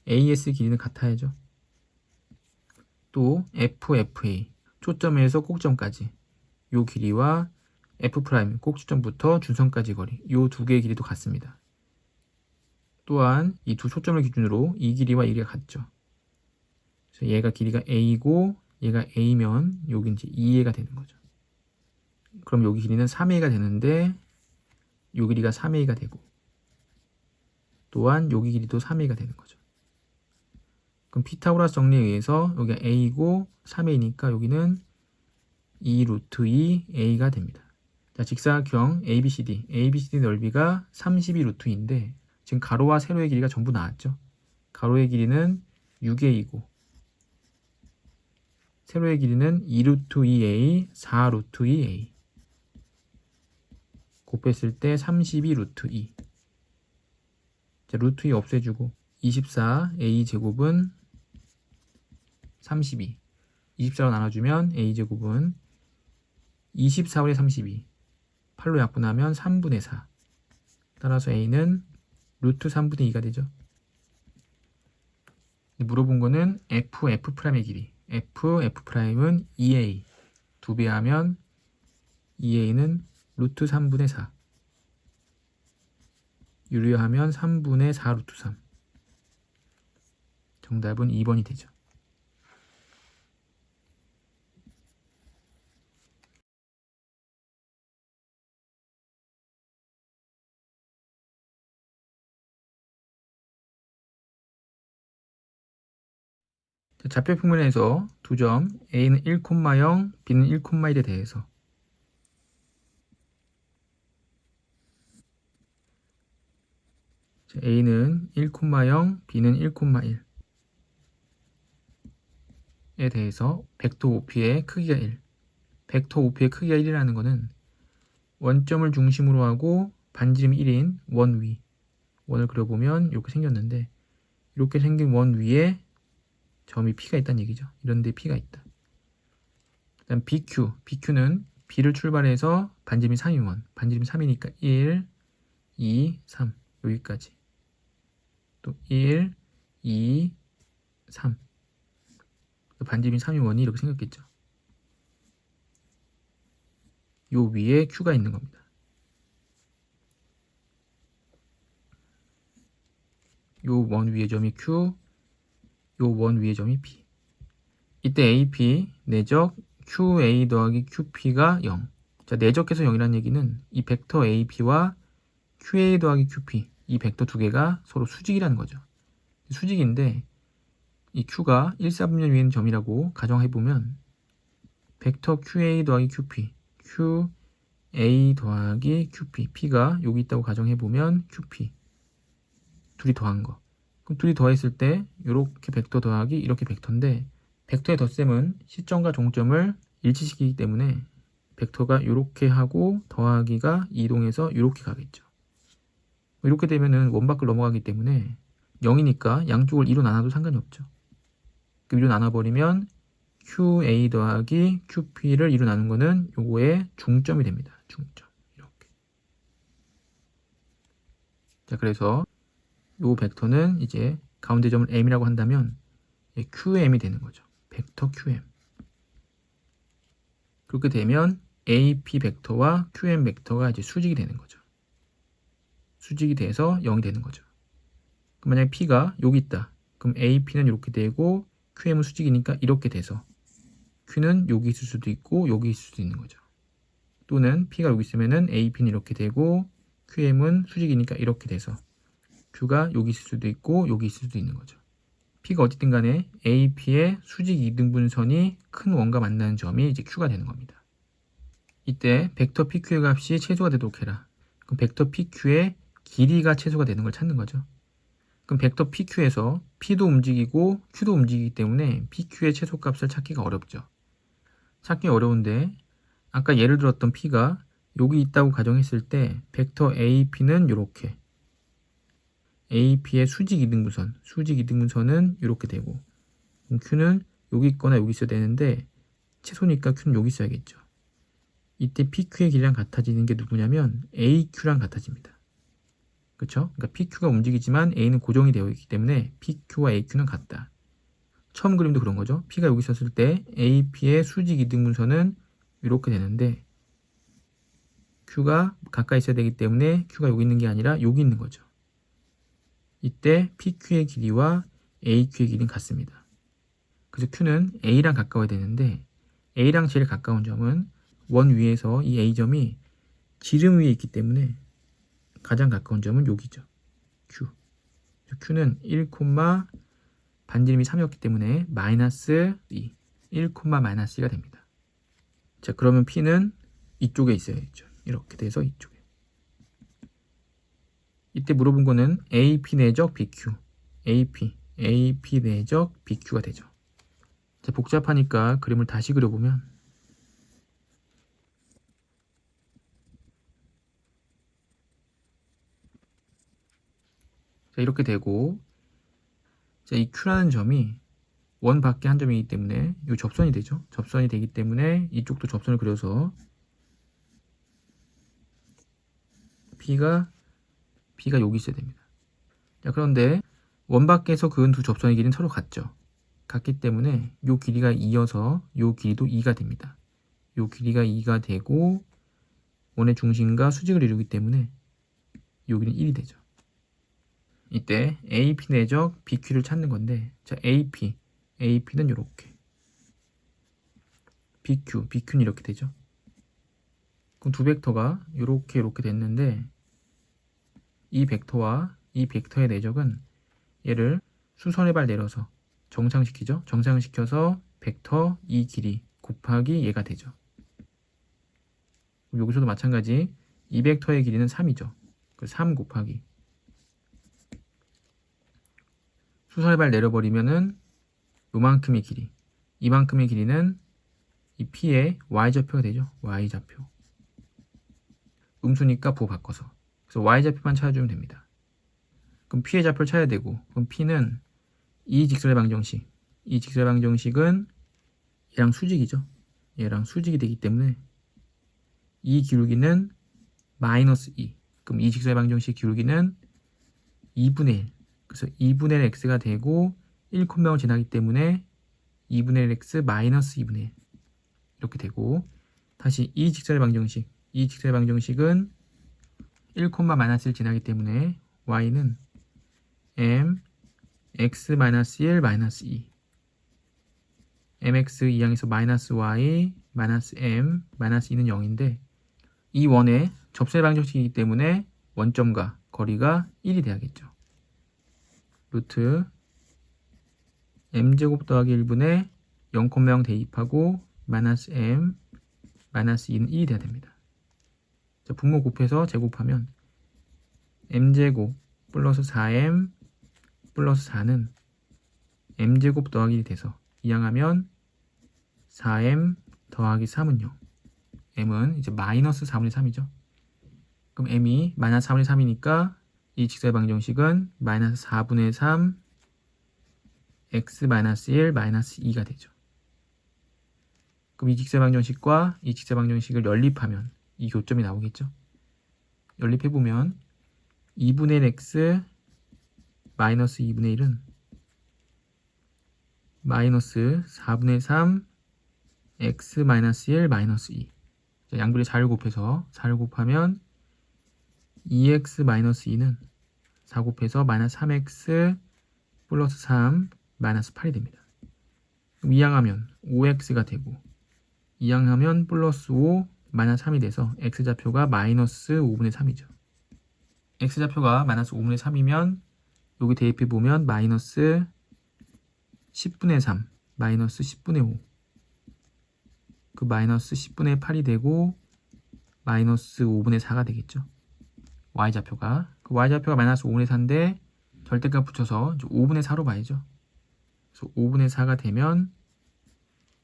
AS 길이는 같아야죠. 또 FFA, 초점에서 꼭지점까지 이 길이와 F' 꼭지점부터 준선까지 거리, 이 두 개의 길이도 같습니다. 또한 이 두 초점을 기준으로 이 길이와 이 길이가 같죠. 그래서 얘가 길이가 A고 얘가 A면 여기 이제 2A가 되는 거죠. 그럼 여기 길이는 3A가 되는데 요 길이가 3A가 되고, 또한 여기 길이도 3A가 되는 거죠. 그럼 피타고라스 정리에 의해서 여기가 A고 3A니까 여기는 2 루트 2A가 됩니다. 자, 직사각형 ABCD 넓이가 32 루트 2인데 지금 가로와 세로의 길이가 전부 나왔죠. 가로의 길이는 6A이고 세로의 길이는 2 루트 2A, 4 루트 2A. 곱했을 때 32 루트 2. 자, 루트 2 없애주고 24A 제곱은 32. 24로 나눠주면 A 제곱은 24분의 32. 8로 약분하면 3분의 4. 따라서 A는 루트 3분의 2가 되죠. 물어본 거는 F'의 길이. F'은 2A. 2배 하면 2A는 루트 3분의 4. 유리하면 3분의 4 루트 3. 정답은 2번이 되죠. 좌표 평면에서 두 점 A는 1,0, B는 1,1에 대해서 A는 1,0, B는 1,1에 대해서 벡터 OP의 크기가 1. 벡터 OP의 크기가 1이라는 것은 원점을 중심으로 하고 반지름이 1인 원 위. 원을 그려보면 이렇게 생겼는데 이렇게 생긴 원 위에 점이 P가 있다는 얘기죠. 이런 데 P가 있다. 그다음 BQ. BQ는 B를 출발해서 반지름이 3인 원. 반지름이 3이니까 1, 2, 3. 여기까지. 또 1, 2, 3. 반지름이 3인 원이 이렇게 생겼겠죠. 요 위에 Q가 있는 겁니다. 요 원 위의 점이 Q, 요 원 위의 점이 P. 이때 AP, 내적 QA 더하기 QP가 0. 자, 내적해서 0이라는 얘기는 이 벡터 AP와 QA 더하기 QP, 이 벡터 두 개가 서로 수직이라는 거죠. 수직인데 이 Q가 1, 4분면 위에 있는 점이라고 가정해보면 벡터 QA 더하기 QP, QA 더하기 QP, P가 여기 있다고 가정해보면 QP 둘이 더한 거. 그럼 둘이 더했을 때 이렇게 벡터 더하기 이렇게 벡터인데 벡터의 덧셈은 시점과 종점을 일치시키기 때문에 벡터가 이렇게 하고 더하기가 이동해서 이렇게 가겠죠. 이렇게 되면은 원 밖을 넘어가기 때문에 0이니까 양쪽을 2로 나눠도 상관이 없죠. 2로 나눠버리면 QA 더하기 QP를 2로 나눈 거는 요거의 중점이 됩니다. 중점. 이렇게. 자, 그래서 요 벡터는 이제 가운데 점을 M이라고 한다면 QM이 되는 거죠. 벡터 QM. 그렇게 되면 AP 벡터와 QM 벡터가 이제 수직이 되는 거죠. 수직이 돼서 0이 되는 거죠. 그럼 만약에 P가 여기 있다. 그럼 AP는 이렇게 되고 QM은 수직이니까 이렇게 돼서 Q는 여기 있을 수도 있고 여기 있을 수도 있는 거죠. 또는 P가 여기 있으면은 AP는 이렇게 되고 QM은 수직이니까 이렇게 돼서 Q가 여기 있을 수도 있고 여기 있을 수도 있는 거죠. P가 어쨌든 간에 AP의 수직 이등분선이 큰 원과 만나는 점이 이제 Q가 되는 겁니다. 이때 벡터 PQ의 값이 최소가 되도록 해라. 그럼 벡터 PQ의 길이가 최소가 되는 걸 찾는 거죠. 그럼 벡터 PQ에서 P도 움직이고 Q도 움직이기 때문에 PQ의 최소값을 찾기가 어렵죠. 찾기 어려운데 아까 예를 들었던 P가 여기 있다고 가정했을 때 벡터 AP는 이렇게 AP의 수직 이등분선은 이렇게 되고 그럼 Q는 여기 있거나 여기 있어야 되는데 최소니까 Q는 여기 있어야겠죠. 이때 PQ의 길이랑 같아지는 게 누구냐면 AQ랑 같아집니다. 그렇죠? 그러니까 PQ가 움직이지만 A는 고정이 되어 있기 때문에 PQ와 AQ는 같다. 처음 그림도 그런 거죠. P가 여기 있었을 때 AP의 수직 이등분선은 이렇게 되는데 Q가 가까이 있어야 되기 때문에 Q가 여기 있는 게 아니라 여기 있는 거죠. 이때 PQ의 길이와 AQ의 길이는 같습니다. 그래서 Q는 A랑 가까워야 되는데 A랑 제일 가까운 점은 원 위에서 이 A점이 지름 위에 있기 때문에 가장 가까운 점은 여기죠. Q. Q는 1, 반지름이 3이었기 때문에 마이너스 2. 1, 마이너스 2가 됩니다. 자, 그러면 P는 이쪽에 있어야겠죠. 이렇게 돼서 이쪽에. 이때 물어본 거는 AP 내적 BQ. AP 내적 BQ가 되죠. 자, 복잡하니까 그림을 다시 그려보면 자, 이렇게 되고 자, 이 Q라는 점이 원 밖에 한 점이기 때문에 이 접선이 되죠. 접선이 되기 때문에 이쪽도 접선을 그려서 B가 여기 있어야 됩니다. 자, 그런데 원 밖에서 그은 두 접선의 길이는 서로 같죠. 같기 때문에 이 길이가 2여서 이 길이도 2가 됩니다. 이 길이가 2가 되고 원의 중심과 수직을 이루기 때문에 여기는 1이 되죠. 이때 AP 내적 BQ를 찾는 건데, 자, AP는 이렇게, BQ는 이렇게 되죠. 그럼 두 벡터가 이렇게 됐는데, 이 벡터와 이 벡터의 내적은 얘를 수선의 발 내려서 정상시키죠. 정상시켜서 벡터 이 길이 곱하기 얘가 되죠. 여기서도 마찬가지 이 벡터의 길이는 3이죠. 그 3 곱하기 수선의 발 내려버리면은 요만큼의 길이, 이만큼의 길이는 이 P의 Y좌표가 되죠. Y좌표. 음수니까 부호 바꿔서. 그래서 Y좌표만 찾아주면 됩니다. 그럼 P의 좌표를 찾아야 되고, 그럼 P는 이 직선의 방정식, 이 직선의 방정식은 얘랑 수직이죠. 얘랑 수직이 되기 때문에 이 기울기는 마이너스 2. 그럼 이 직선의 방정식 기울기는 2분의 1. 그래서 2분의 1 x가 되고 1,0을 지나기 때문에 2분의 1 x 마이너스 2분의 1 이렇게 되고, 다시 이 직선의 방정식, 이 직선의 방정식은 1, 마이너스 1 지나기 때문에 y는 m x 마이너스 1 마이너스 2 mx 이항에서 마이너스 y 마이너스 m 마이너스 2는 0인데, 이 원의 접선의 방정식이기 때문에 원점과 거리가 1이 돼야겠죠. 루트 m제곱 더하기 1분의 0,0 대입하고 마이너스 m 마이너스 2는 1이 돼야 됩니다. 자, 분모 곱해서 제곱하면 m제곱 플러스 4m 플러스 4는 m제곱 더하기 1이 돼서 이항하면 4m 더하기 3은요. m은 이제 마이너스 4분의 3이죠. 그럼 m이 마이너스 4분의 3이니까 이 직선의 방정식은 마이너스 4분의 3 x 마이너스 1 마이너스 2가 되죠. 그럼 이 직선의 방정식과 이 직선의 방정식을 연립하면 이 교점이 나오겠죠. 연립해보면 2분의 1 x 마이너스 2분의 1은 마이너스 4분의 3 x 마이너스 1 마이너스 2. 자, 양변에 4를 곱해서 4를 곱하면 2x 마이너스 2는 4 곱해서 마이너스 3x 플러스 3 마이너스 8이 됩니다. 그럼 이항하면 5x가 되고, 이항하면 플러스 5 마이너스 3이 돼서 x좌표가 마이너스 5분의 3이죠. x좌표가 마이너스 5분의 3이면 여기 대입해보면 마이너스 10분의 3 마이너스 10분의 5, 그 마이너스 10분의 8이 되고 마이너스 5분의 4가 되겠죠. y좌표가, 그 y좌표가 마이너스 5분의 4인데 절대값 붙여서 이제 5분의 4로 봐야죠. 그래서 5분의 4가 되면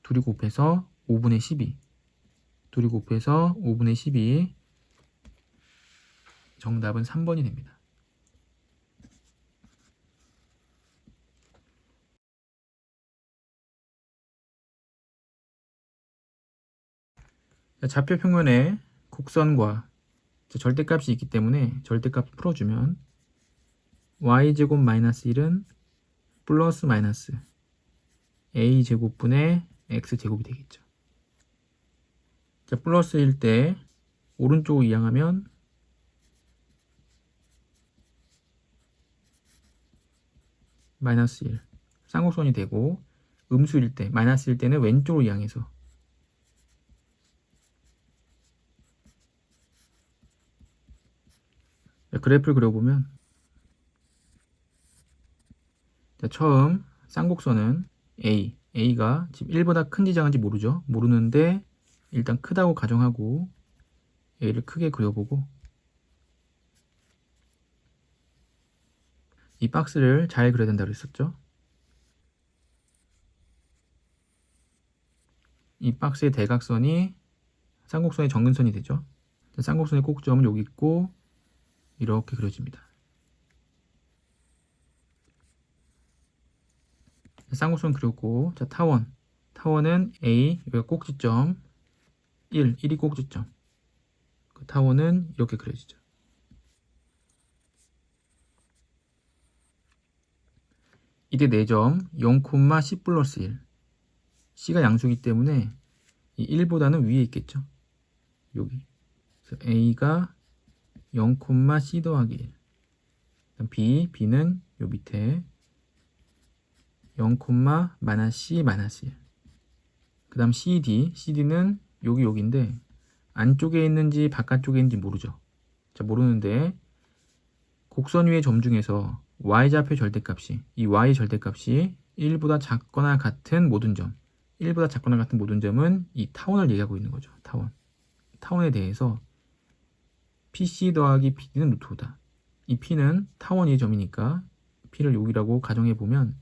둘이 곱해서 5분의 12, 둘이 곱해서 5분의 12, 정답은 3번이 됩니다. 좌표 평면에 곡선과 절대값이 있기 때문에 절대값 풀어주면 y제곱 마이너스 1은 플러스 마이너스 a제곱분의 x제곱이 되겠죠. 자, 플러스일 때 오른쪽으로 이항하면 마이너스 1 쌍곡선이 되고, 음수일 때 마이너스일 때는 왼쪽으로 이항해서 그래프를 그려보면, 자, 처음 쌍곡선은 A가 지금 1보다 큰지 작은지 모르죠. 모르는데 일단 크다고 가정하고 A를 크게 그려보고, 이 박스를 잘 그려야 된다고 했었죠. 이 박스의 대각선이 쌍곡선의 정근선이 되죠. 쌍곡선의 꼭점은 여기 있고 이렇게 그려집니다. 쌍곡선 그렸고, 자, 타원은 A, 여기가 꼭지점 1이 꼭지점, 그 타원은 이렇게 그려지죠. 이때 4점 0,10 플러스 1, C가 양수이기 때문에 이 1보다는 위에 있겠죠. 여기. 그래서 A가 0,C 더하기 1, B는 요 밑에 0, -C, -1. 그 다음 CD는 여기인데 안쪽에 있는지 바깥쪽에 있는지 모르죠. 자, 모르는데 곡선 위의 점 중에서 y좌표 절대값이 이 y 절대값이 1보다 작거나 같은 모든 점 1보다 작거나 같은 모든 점은 이 타원을 얘기하고 있는 거죠. 타원에 대해서 PC 더하기 PD는 루트 5다. 이 P는 타원의 점이니까 P를 여기라고 가정해보면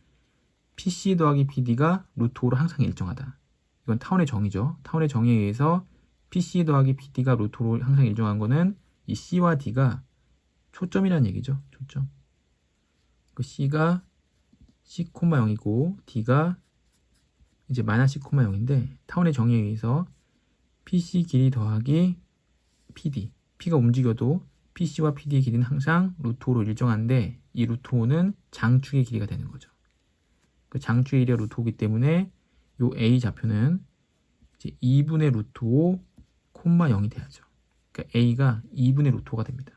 PC 더하기 PD가 루트 5로 항상 일정하다. 이건 타원의 정의죠. 타원의 정의에 의해서 PC 더하기 PD가 루트 5로 항상 일정한 거는 이 C와 D가 초점이라는 얘기죠. 초점. 그 C가 C,0이고 D가 이제 -C,0인데 타원의 정의에 의해서 PC 길이 더하기 PD. P가 움직여도 PC와 PD의 길이는 항상 루트 5로 일정한데 이 루트 5는 장축의 길이가 되는 거죠. 그 장축의 길이가 루트 5이기 때문에 요 A 좌표는 이제 2분의 루트 5, 0이 돼야죠. 그러니까 A가 2분의 루트 5가 됩니다.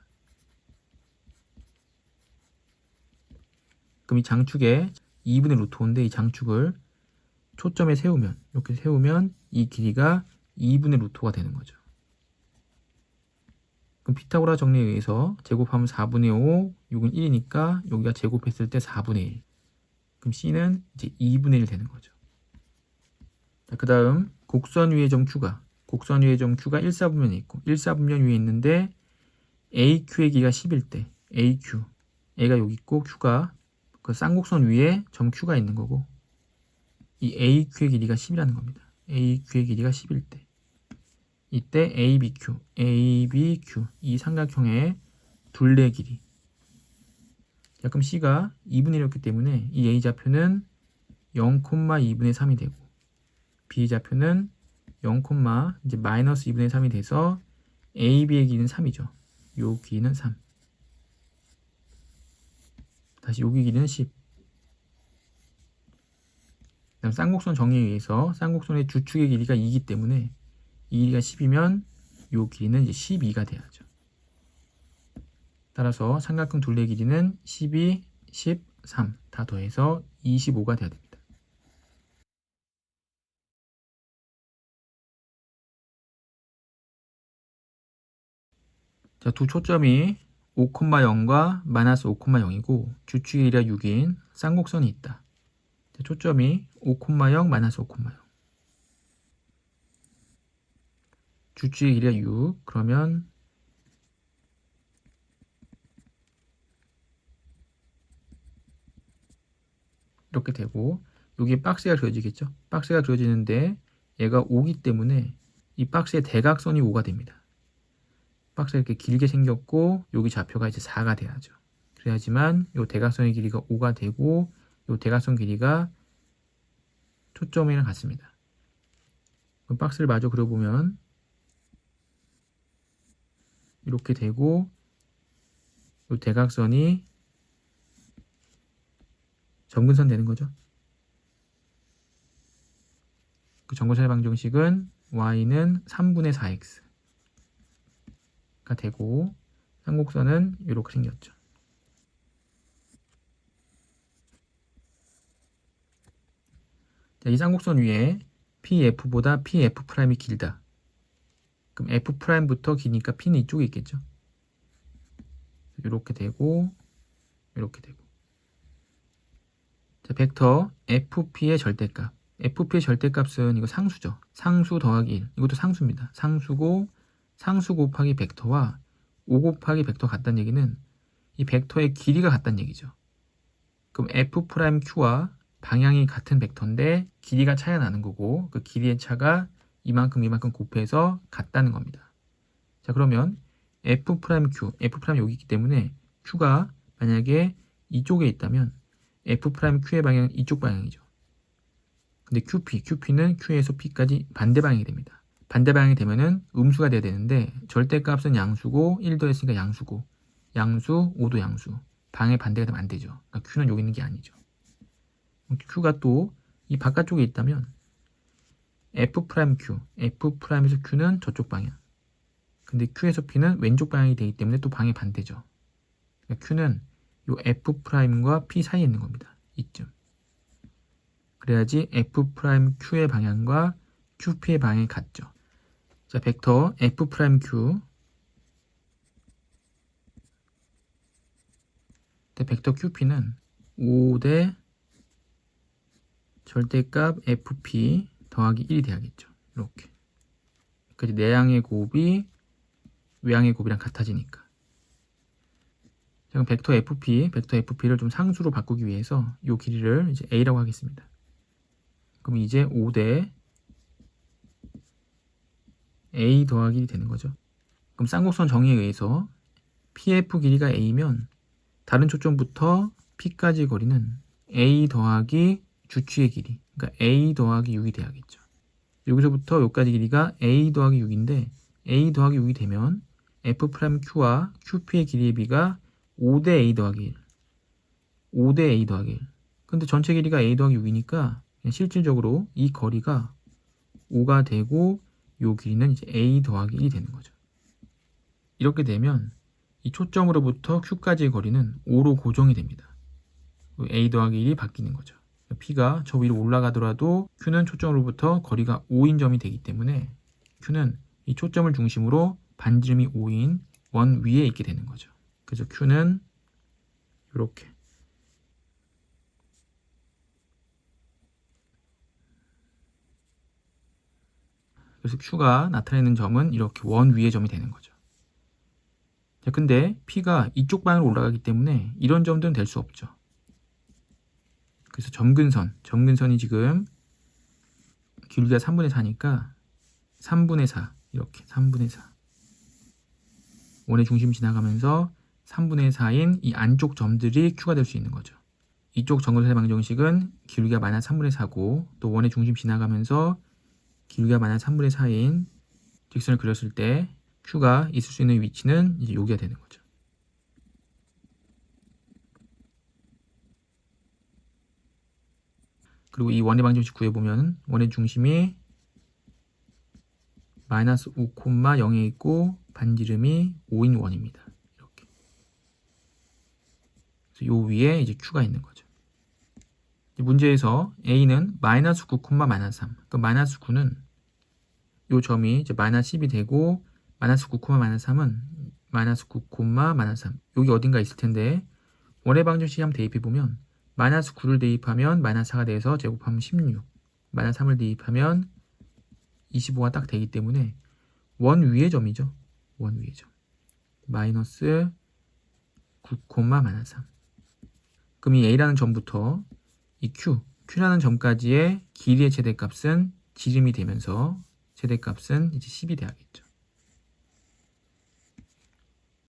그럼 이 장축에 2분의 루트 5인데 이 장축을 초점에 세우면 이렇게 세우면 이 길이가 2분의 루트 5가 되는 거죠. 그럼 피타고라 정리에 의해서 제곱하면 4분의 5, 6은 1이니까 여기가 제곱했을 때 4분의 1. 그럼 C는 이제 2분의 1 되는 거죠. 그 다음 곡선 위의 점 Q가 1사분면에 있고 1사분면 위에 있는데 AQ의 길이가 10일 때 AQ A가 여기 있고 Q가 그 쌍곡선 위에 점 Q가 있는 거고 이 AQ의 길이가 10이라는 겁니다. AQ의 길이가 10일 때 이때 ABQ 이 삼각형의 둘레 길이. 자, 그럼 C가 2분의 1이었기 때문에 이 A좌표는 0,2분의 3이 되고 B좌표는 0, 이제 마이너스 2분의 3이 돼서 AB의 길이는 3이죠. 요 길이는 3. 다시 여기 길이는 10. 그다음 쌍곡선 정의에 의해서 쌍곡선의 주축의 길이가 2이기 때문에 이 길이가 10이면 요 길이는 이제 12가 돼야죠. 따라서 삼각형 둘레 길이는 12, 13 다 더해서 25가 돼야 됩니다. 자, 두 초점이 5,0과 -5,0이고 주축의 길이가 6인 쌍곡선이 있다. 자, 초점이 5,0, -5,0. 주축의 길이가 6. 그러면 이렇게 되고 여기에 박스가 그려지겠죠. 박스가 그려지는데 얘가 5기 때문에 이 박스의 대각선이 5가 됩니다. 박스가 이렇게 길게 생겼고 여기 좌표가 이제 4가 돼야죠. 그래야지만 이 대각선의 길이가 5가 되고 이 대각선 길이가 초점이랑 같습니다. 그럼 박스를 마저 그려보면 이렇게 되고 이 대각선이 점근선 되는 거죠. 그 점근선의 방정식은 y는 3분의 4x가 되고 쌍곡선은 이렇게 생겼죠. 자, 이 쌍곡선 위에 PF보다 PF'이 길다. 그럼 F'부터 기니까 P는 이쪽에 있겠죠. 이렇게 되고 이렇게 되고 자, 벡터 FP의 절대값 FP의 절대값은 이거 상수죠. 상수 더하기 1 이것도 상수입니다. 상수고 상수 곱하기 벡터와 5 곱하기 벡터 같다는 얘기는 이 벡터의 길이가 같다는 얘기죠. 그럼 F'Q와 방향이 같은 벡터인데 길이가 차이가 나는 거고 그 길이의 차가 이만큼 곱해서 같다는 겁니다. 자, 그러면 F'Q, F' 여기 있기 때문에 Q가 만약에 이쪽에 있다면 F'Q의 방향은 이쪽 방향이죠. 근데 QP는 Q에서 P까지 반대 방향이 됩니다. 반대 방향이 되면은 음수가 돼야 되는데 절대값은 양수고 1 더했으니까 양수고 양수, 5도 양수. 방의 반대가 되면 안 되죠. 그러니까 Q는 여기 있는 게 아니죠. Q가 또 이 바깥쪽에 있다면 F'Q, F'에서 Q는 저쪽 방향. 근데 Q에서 P는 왼쪽 방향이 되기 때문에 또 방의 반대죠. 그러니까 Q는 요 F'과 P 사이에 있는 겁니다. 이쯤. 그래야지 F'Q의 방향과 QP의 방향이 같죠. 자, 벡터 F'Q. 벡터 QP는 5대 절대값 FP 더하기 1이 돼야겠죠. 이렇게. 그러니까 내향의 곱이 외향의 곱이랑 같아지니까. 그럼 벡터 FP를 좀 상수로 바꾸기 위해서 이 길이를 이제 A라고 하겠습니다. 그럼 이제 5대 A 더하기 1이 되는 거죠. 그럼 쌍곡선 정의에 의해서 PF 길이가 A면 다른 초점부터 P까지 거리는 A 더하기 주취의 길이, 그러니까 A 더하기 6이 돼야겠죠. 여기서부터 여기까지 길이가 A 더하기 6인데 A 더하기 6이 되면 F'Q와 QP의 길이의 비가 5대 A 더하기 1. 5대 A 더하기 1. 근데 전체 길이가 A 더하기 6이니까 실질적으로 이 거리가 5가 되고 요 길이는 이제 A 더하기 1이 되는 거죠. 이렇게 되면 이 초점으로부터 Q까지의 거리는 5로 고정이 됩니다. A 더하기 1이 바뀌는 거죠. P가 저 위로 올라가더라도 Q는 초점으로부터 거리가 5인 점이 되기 때문에 Q는 이 초점을 중심으로 반지름이 5인 원 위에 있게 되는 거죠. 그래서 Q는 이렇게. 그래서 Q가 나타내는 점은 이렇게 원 위의 점이 되는 거죠. 자, 근데 P가 이쪽 방향으로 올라가기 때문에 이런 점들은 될 수 없죠. 그래서 점근선이 지금 길이가 3분의 4니까 3분의 4, 이렇게 3분의 4. 원의 중심 지나가면서 3분의 4인 이 안쪽 점들이 Q가 될 수 있는 거죠. 이쪽 점근선의 방정식은 길이가 마이너스 3분의 4고 또 원의 중심 지나가면서 길이가 마이너스 3분의 4인 직선을 그렸을 때 Q가 있을 수 있는 위치는 이제 여기가 되는 거죠. 그리고 이 원의 방정식 구해보면 원의 중심이 마이너스 5,0에 있고 반지름이 5인 원입니다. 이렇게. 그래서 요 위에 이제 Q가 있는 거죠. 문제에서 A는 마이너스 9, 마이너스 3. 그럼 마이너스 9는 요 점이 이제 마이너스 10이 되고 마이너스 9, 마이너스 3은 마이너스 9, 마이너스 3. 여기 어딘가 있을 텐데 원의 방정식 한번 대입해보면 마이너스 9를 대입하면 마이너스 4가 돼서 제곱하면 16. 마이너스 3을 대입하면 25가 딱 되기 때문에 원 위의 점이죠. 원 위의 점. 마이너스 9, 마이너스 3. 그럼 이 A라는 점부터 이 Q라는 점까지의 길이의 최대값은 지름이 되면서 최대값은 이제 10이 돼야겠죠.